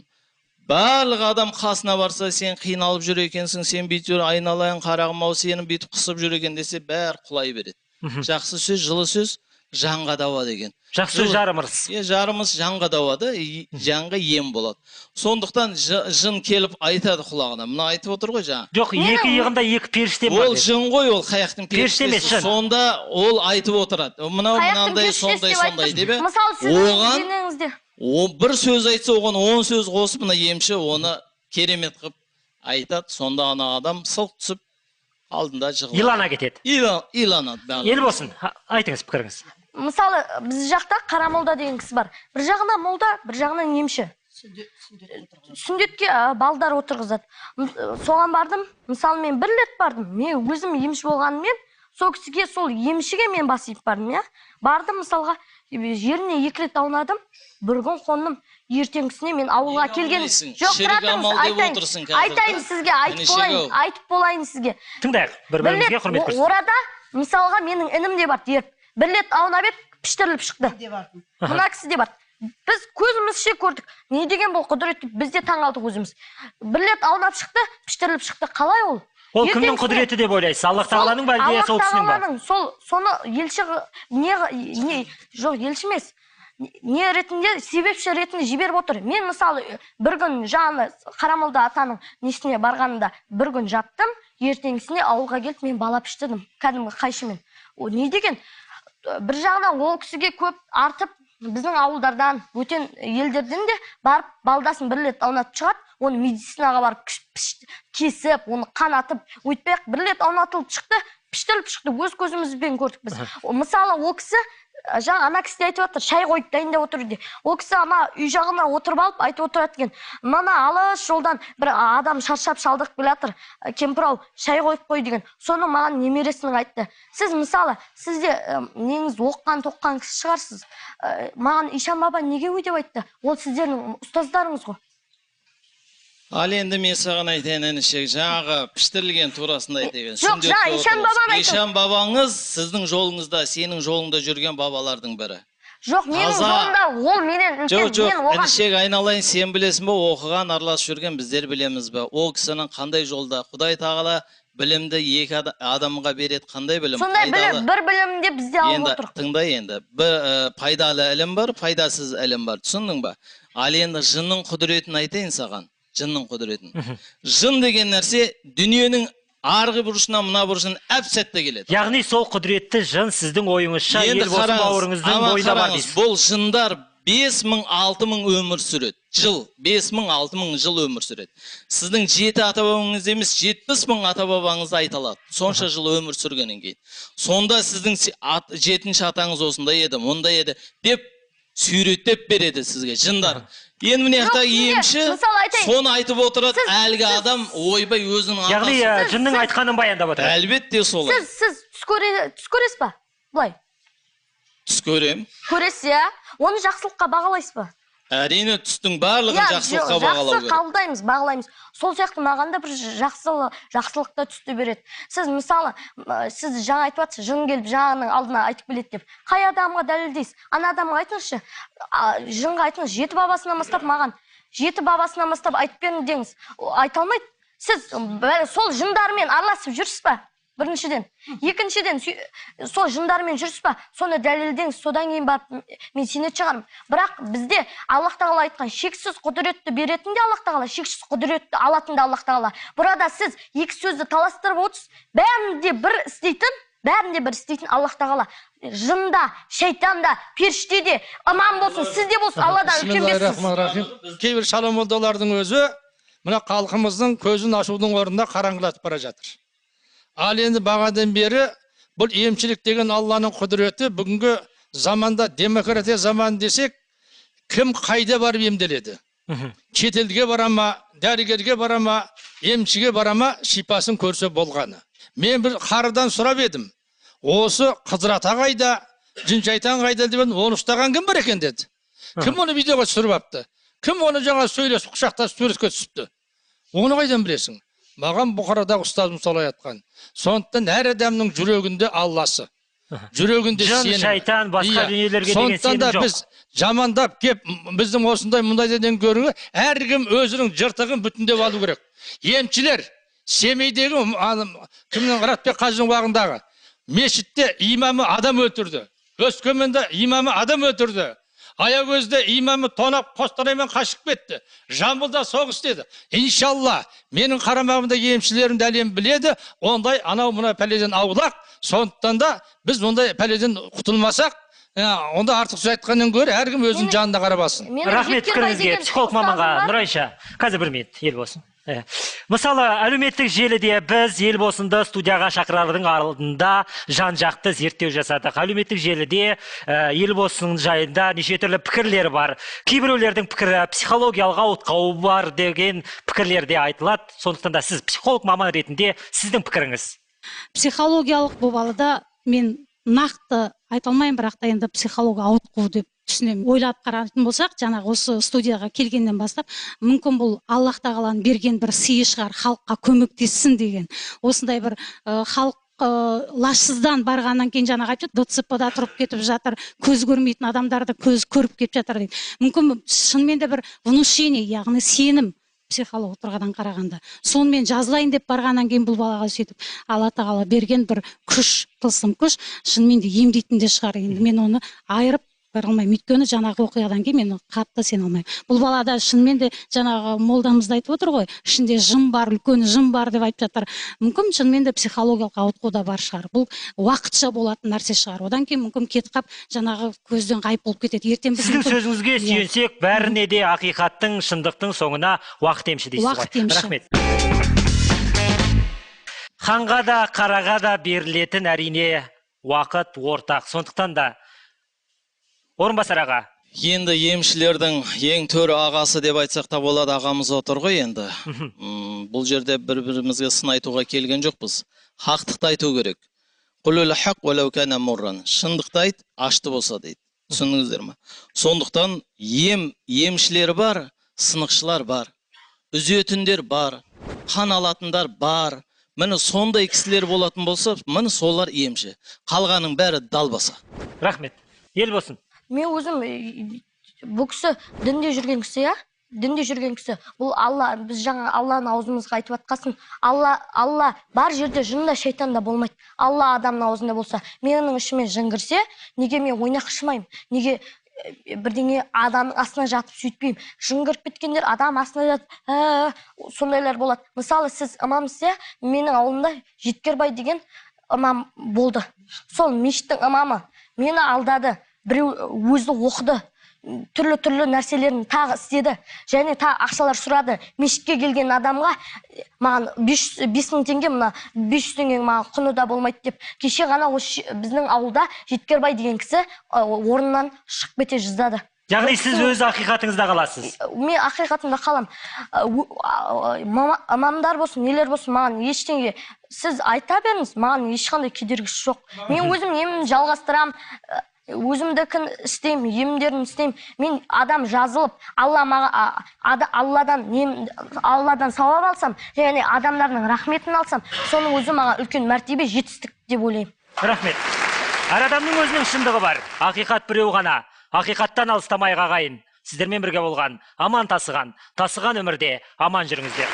Барлық адам қасына барса, сен қиналып жүр екенсің, сен бүйтіп жүр, айналайын қарағым-ау, сені бүйтіп қысып жүр екен десе, бәрі құлай береді. Жақсы сөз, жылы сөз, жанға дауа деген. Жақсы жарымыз. Жарымыз жанға дауады, жанға ем болады. Сондықтан жын келіп айтады құлағына. Мұна айтып отыр ғой жаңа. Жоқ, екі иығында екі періште бар. Ол жын ғой, ол қаяқтың періштесі. Сонда ол айтып отырады. Мынау мынандай, сондай деп. Мысалы, сіздің деніңізде. Бір сөз айтса, оған 10 сөз қосып, мына емші оны керемет қып айтады. Сонда ана адам сылқ түсіп алдында жығылады. Илана кетеді. Иланады. Ербосын, айтыңыз пікіріңіз. Мысалы, біз жақта қара молда деген кісі бар. Bir жағынан молда, bir жағынан емші. Сүндетке балдар отырғызады. Соған бардым, мысалы мен бір рет бардым. Мен өзім емші болғанымен, сол кісіге, сол емшіге мен басып бардым, я. Бардым, мысалға, жеріне 2 рет аунадым, бір күн қондым. Ертеңгісіне мен ауылға келген. Жоқ, тұратыңыз, айтайын сізге, айтып болайын сізге. Тыңдайық, бір-бірімізге құрмет көрсетейік. Орада, мысалға, менің інім де бар, еріп. Bir рет аунап еді, піштіріліп шықты. Мына кісі де бар. Біз көзімізше көрдік. Не деген бұл құдіретті, біз де таңғалдық өзіміз. Bir рет аунап шықты, піштіріліп шықты. Қалай ол? Ол кімнің құдіреті деп ойлайсыз? Аллах тағаланың ба, әлде сол кісінің ба? Соны елші, жоқ, елші емес. Не ретінде, себепші ретінде жіберіп отыр. Мен мысалы бір күн жаңа Қарамолда атаның несіне барғанында бір күн жаттым, ертеңгісіне ауылға келіп мен бала піштірдім, кәдімгі қайшымен. Не деген? Bir жағынан ол кісіге көп артып, біздің ауылдардан, өтен елдерден де барып, балдасын бір рет аунатып шығады, оны медицинаға барып кесіп, оны қанатып, өйтпек, бір рет аунатылып шықты, піштіріліп шықты, өз көзімізбен көрдік біз. Мысалы, ол кісі, жаңа ана кісі айтып отыр, шай қойып дайындап отыр дейді. Ол кісі ана үй жағына отырып алып айтып отырады екен. Мана алыс жолдан бір адам шаршап шалдырып келе жатыр, кемпір-ау, шай қойып қой деген. Соны маған немересінің айтты. Сіз мысалы, сізде неңіз оққан-тоққан кісі шығарсыз. Маған Ишан баба неге өй деп айтты? Ол сіздердің ұстаздарыңыз ғой. Ал енді мен саған айтайын інішек, жаңағы піштірілген турасында айтайын. Жоқ, жаңа Ишан бабаны айтып. Ишан бабаңыз сіздің жолыңызда, сенің жолыңда жүрген бабалардың бірі. Жоқ, менің жолымда ол менен үлкен. Жоқ, інішек айналайын, сен білесің бе, оқыған, араласып жүрген біздер білеміз бе? Ол кісінің қандай жолда? Құдай тағала білімді екі адамға береді, қандай білім? Сондай білім, бір білімде бізде алып отыр. Тыңдай енді, пайдалы ілім бар, пайдасыз ілім бар, түсіндің ба? Ал енді жынның құдіретін айтайын саған. Жынның құдіретін. Жын деген нәрсе дүниенің арғы бұрышына, мына бұрышына әп-сәтте келеді. Яғни сол құдіретті жын сіздің ойыңызша Ербосын бауырыңыздың бойында бар дейсіз. Бұл жындар 5000-6000 өмір сүреді. Жыл 5000-6000 жыл өмір сүреді. Сіздің 7 ата-бабаңыз емес, 70.000 ата-бабаңызды айталады. Сонша жыл өмір сүргеннен кейін. Сонда сіздің 7-ші атаңыз осындай еді, мұндай еді деп сүйреттеп береді сізге жындар. Енді міне жақта емші, соны айтып отырады, әлгі адам ойбай өзінің атасы. Яғни жынның айтқанын баяндап отыр. Әлбетте солай. Сіз түс көресіз ба? Бұлай? Түс көрем. Көресіз, я? Оны жақсылыққа бағалайсыз ба? Әрине түстің барлығын жақсылыққа бағалау керек. Жақсы қабылдаймыз, бағалаймыз. Сол сияқты маған да бір жақсылықта түсті береді. Сіз мысалы, сіз жаңа айтып жатсыз, жын келіп жаңаның алдына айтып келеді деп. Қай адамға дәлелдейсіз? Ана адамға айтыңызшы. Жынға айтыңыз, 7 бабасынан бастап маған, 7 бабасынан бастап айтып беріңіз деңіз. Айта алмайды. Сіз сол жындармен араласып жүрсіз ба? Біріншіден. Екіншіден, сол жындармен жүрсіз ба, соны дәлелдеңіз, содан кейін барып мен сенет шығармын. Бірақ бізде Аллах тағала айтқан шексіз құдіретті беретін де Аллах тағала, шексіз құдіретті алатын да Аллах тағала. Burada сіз екі сөзді таластырып отырсыз, бәрінде бір істейтін Аллах тағала. Жында, шайтанда, періштеде, аман болсын, сізде болсын, Алладан үлкен берсіз. Бисмиллахиррахманиррахим. Кейбір шала молдалардың өзі мына халқымыздың көзін ашудың орнында қараңғылатып бара жатыр. Ал енді бағадан бері бұл емшілік деген Алланың құдіреті бүгінгі заманда демократия заманы десек, кім қайда барып емделеді? Шетелге барама, дәрігерге барама, емшіге барама, шипасын көрсе болғаны. Мен бір қарыдан сұрап едім. Осы Қызырата қайда, Жын-шайтан қайда деп оны ұстаған кім бар екен деді. Кім оны видеоға түсіріп апты? Кім оны жаңа сөйлесіп құшақтасып суретке түсіпті? Оны қайдан білесің? Маған Бұхарадағы ұстазым солай айтқан. Сондықтан әр адамның жүрегінде Алласы. Жүрегінде сенім. Жын, шайтан, басқа дүниелерге деген сенім жоқ. Сондықтан да біз жамандап кеп, біздің осындай мұндайдан көріңі, әркім өзінің жыртығын бүтіндеп алу керек. Емшілер, Семейдегі кімнің Мұратбек қажының уағындағы мешітте имамы адам өлтірді. Өскеменде имамы адам өлтірді. Аягөзде имамы тонап Қостанаймен қашып кетті. Жамбылда соғыс деді. Иншалла, менің қарамағымда емшілерім дәлем біледі, ондай анау мына пәледен аулақ. Сондықтан да біз ондай пәледен құтылмасақ, онда артық сөз айтқаннан гөрі әркім өзінің жанына қарап алсын. Рахмет пікіріңізге, психолог маманға. Нұрайша, қазір бір минут, ел болсын. Мысалы, әлеуметтік желіде біз Елбосынды студияға шақырардың алдында жан-жақты зерттеу жасадық. Әлеуметтік желіде Елбосын жайында неше түрлі пікірлер бар. Кейбіреулердің пікірі психологиялық ауытқуы бар деген пікірлер де айтылады. Сондықтан да сіз психолог маман ретінде сіздің пікіріңіз. Психологиялық болғалыда мен нақты айта алмаймын, бірақ та енді психолог ауытқу деп түсінемін. Ойлап қарайтын болсақ, жаңағы осы студияға келгеннен бастап, мүмкін бұл Аллах тағаланың берген бір сыйы шығар, халыққа көмектессін деген. Осындай бір халық лажсыздан барғаннан кейін жаңағы айтып ДЦП-да тұрып кетіп жатыр, көз көрмейтін адамдарды көз көріп кетіп жатыр дейді. Мүмкін шынымен де бір внушение, яғни сенім психолог тұрғадан қарағанда. Сонымен жазылайын деп барғаннан кейін бұл балаға сөйтіп Алла тағала берген бір күш, тылсым күш, шынымен де емдейтін де шығар. Енді мен оны айырып бара алмаймын. Өйткені жаңағы оқиғадан кейін мен қатты сене алмаймын. Бұл балада шынымен де жаңағы молдамыз да айтып отыр ғой, ішінде жын бар, үлкен жын бар деп айтып жатыр. Мүмкін шынымен де психологиялық ауытқу да бар шығар. Бұл уақытша болатын нәрсе шығар. Одан кейін мүмкін кетіп қап жаңағы көзден ғайып болып кетеді. Ертең біз сіздің сөзіңізге сүйенсек, бәріне де ақиқаттың, шындықтың соңына уақыт емші дейсіз ғой. Рахмет. Ханға да, қараға да берілетін әрине уақыт ортақ. Сондықтан да Орынбасар аға. Енді емшілердің ең төрі ағасы деп айтсақ та болады, ағамыз отыр ғой енді. Бұл жерде бір-бірімізге сын айтуға келген жоқпыз. Хақтықты айту керек. Құлул хақ уәләу кәна мурран. Шындықты айт, ашты болса дейді. Түсіндіңіздер ме? Сондықтан емшілер бар, сынықшылар бар, үзетіндер бар, қан алатындар бар. Міне сондай кісілер болатын болса, міне солар емші. Қалғаның бәрі далбаса. Рахмет. Ел болсын. Мен өзім бұл кісі дінде жүрген кісі, дінде жүрген кісі. Бұл Алла, біз жаңа Алланың аузымызға айтып атқасын. Алла бар жерде жында шайтанда болмайды. Алла адамның аузында болса, менің ішіме жын кірсе, неге мен ойнақ шымаймын? Неге бірдеңе адамның астына жатып сөйтпеймін? Жын кіріп кеткендер адам астына жатып, сондайлар болады. Мысалы, сіз имамсыз, менің ауылымда Жеткербай деген имам болды. Сол мешіттің имамы мені алдады. Біреу өзі оқыды, түрлі нәрселерін тағы істеді, және тағы ақшалар сұрады. Мешітке келген адамға маған 5.000 теңге, мына 500 теңге маған құны да болмайды деп. Кеше ғана біздің ауылда Жеткербай деген кісі орнынан шығып кете жаздады. Яғни сіз өз ақиқатыңызда қаласыз? Мен ақиқатымда қалам. Имамдар болсын, нелер болсын, маған ештеңе сіз айта беріңіз, маған ешқандай кедергісі жоқ. Мен өзім емімді жалғастырам, өзімдікін істеймін, емдерін істеймін. Мен адам жазылып, Алладан сауап алсам, және адамдардың рахметін алсам, соның өзі маған үлкен мәртебе, жетістік деп ойлаймын. Рахмет. Әр адамның өзінің шындығы бар. Ақиқат біреу ғана. Ақиқаттан алыстамай ағайын. Сіздермен бірге болған, аман тасыған өмірде аман жүріңіздер.